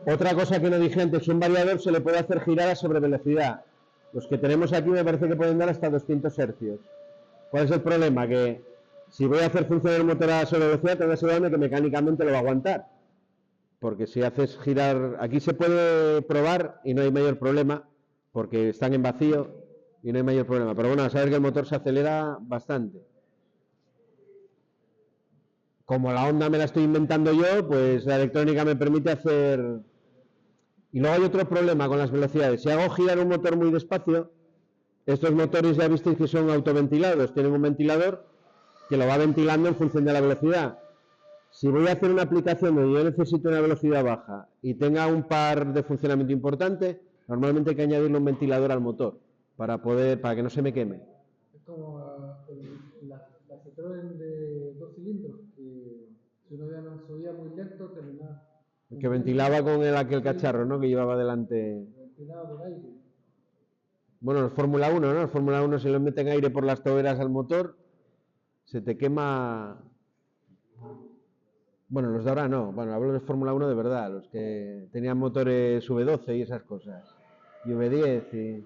Otra cosa que no dije antes, un variador se le puede hacer girar a sobre velocidad. Los que tenemos aquí me parece que pueden dar hasta 200 hercios. ¿Cuál es el problema? Que si voy a hacer funcionar el motor a sobre velocidad, tengo que asegurarme que mecánicamente lo va a aguantar. Porque si haces girar, aquí se puede probar y no hay mayor problema, porque están en vacío y no hay mayor problema. Pero bueno, a saber que el motor se acelera bastante. Como la onda me la estoy inventando yo, pues la electrónica me permite hacer... Y luego hay otro problema con las velocidades. Si hago girar un motor muy despacio, Estos motores ya visteis que son autoventilados, tienen un ventilador que lo va ventilando en función de la velocidad. Si voy a hacer una aplicación donde yo necesito una velocidad baja y tenga un par de funcionamiento importante, normalmente hay que añadirle un ventilador al motor para que no se me queme. Es como la Citroën de 2 cilindros, que si uno ya no subía muy lento, terminaba. Que ventilaba con aquel cacharro, ¿no? Que llevaba delante. Ventilaba por aire. Bueno, los Fórmula 1, ¿no? Los Fórmula 1 se le meten aire por las toberas al motor, se te quema. Bueno, los de ahora no. Bueno, hablo de Fórmula 1 de verdad, los que tenían motores V12 y esas cosas. Y V10 y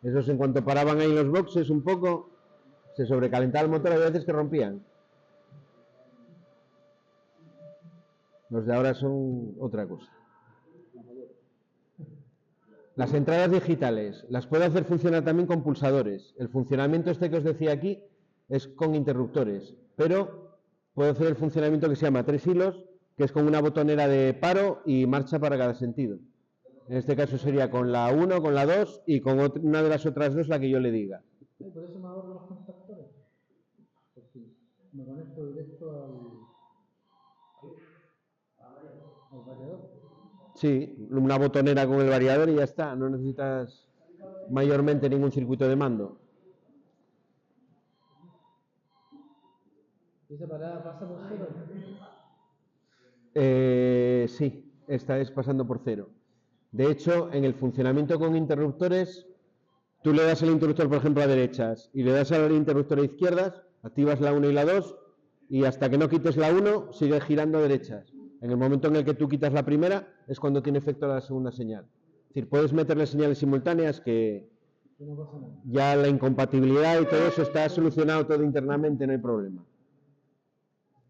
esos en cuanto paraban ahí los boxes un poco, se sobrecalentaba el motor, había veces que rompían. Los de ahora son otra cosa. Las entradas digitales las puedo hacer funcionar también con pulsadores. El funcionamiento este que os decía aquí es con interruptores, pero puedo hacer el funcionamiento que se llama 3 hilos, que es con una botonera de paro y marcha para cada sentido. En este caso sería con la 1, con la 2 y con una de las otras dos la que yo le diga. Por eso me ahorro los contactores. Porque me conecto directo al variador. Sí, una botonera con el variador y ya está. No necesitas mayormente ningún circuito de mando. ¿Y esa parada pasa por cero? Sí, esta es pasando por cero. De hecho, en el funcionamiento con interruptores, tú le das el interruptor, por ejemplo, a derechas y le das al interruptor a izquierdas, activas la 1 y la 2 y hasta que no quites la 1 sigue girando a derechas. En el momento en el que tú quitas la primera es cuando tiene efecto la segunda señal. Es decir, puedes meterle señales simultáneas que No pasa nada. ya la incompatibilidad y todo eso está solucionado todo internamente, no hay problema.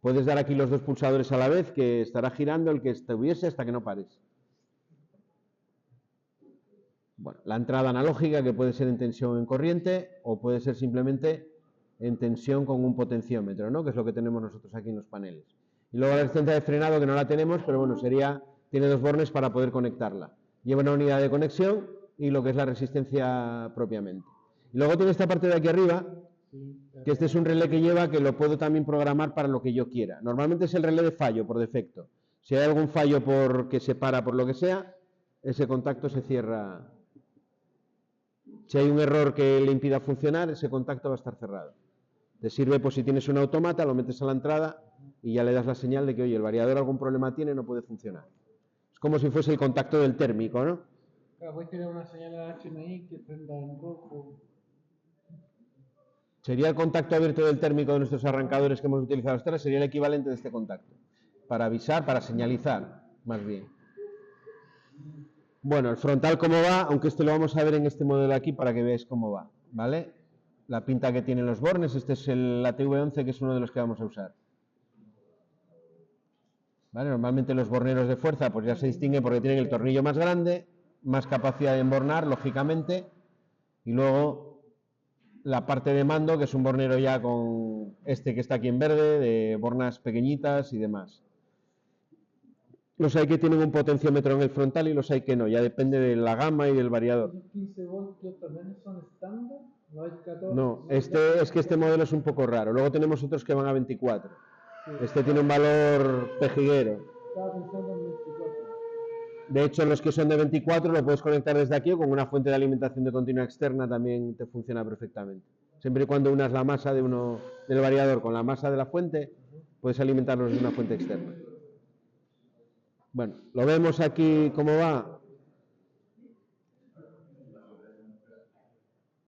Puedes dar aquí los dos pulsadores a la vez, que estará girando el que estuviese hasta que no pares. Bueno, la entrada analógica, que puede ser en tensión o en corriente, o puede ser simplemente en tensión con un potenciómetro, ¿no? Que es lo que tenemos nosotros aquí en los paneles. Y luego la resistencia de frenado, que no la tenemos, pero bueno, tiene 2 bornes para poder conectarla. Lleva una unidad de conexión y lo que es la resistencia propiamente. Y luego tiene esta parte de aquí arriba, que este es un relé que lleva, que lo puedo también programar para lo que yo quiera. Normalmente es el relé de fallo por defecto. Si hay algún fallo porque se para por lo que sea, ese contacto se cierra. Si hay un error que le impida funcionar, ese contacto va a estar cerrado. Te sirve, pues si tienes un autómata, lo metes a la entrada y ya le das la señal de que, oye, el variador algún problema tiene, no puede funcionar. Es como si fuese el contacto del térmico, ¿no? Claro, puedes tener una señal HMI que prenda en rojo. Sería el contacto abierto del térmico de nuestros arrancadores que hemos utilizado hasta ahora, sería el equivalente de este contacto. Para avisar, para señalizar, más bien. Bueno, el frontal cómo va, aunque esto lo vamos a ver en este modelo aquí para que veáis cómo va, ¿vale? La pinta que tienen los bornes, este es el ATV11, que es uno de los que vamos a usar. ¿Vale? Normalmente los borneros de fuerza pues ya se distinguen porque tienen el tornillo más grande, más capacidad de embornar, lógicamente, y luego la parte de mando, que es un bornero ya con este que está aquí en verde, de bornas pequeñitas y demás. Los hay que tienen un potenciómetro en el frontal y los hay que no, ya depende de la gama y del variador. ¿Los 15 voltios también son estándar? ¿No hay 14? No, es que este modelo es un poco raro. Luego tenemos otros que van a 24. Sí. Este tiene un valor pejiguero. Estaba pensando en 24. De hecho, los que son de 24 lo puedes conectar desde aquí o con una fuente de alimentación de continua externa también te funciona perfectamente. Siempre y cuando unas la masa del variador con la masa de la fuente, puedes alimentarlos de una fuente externa. Bueno, lo vemos aquí cómo va.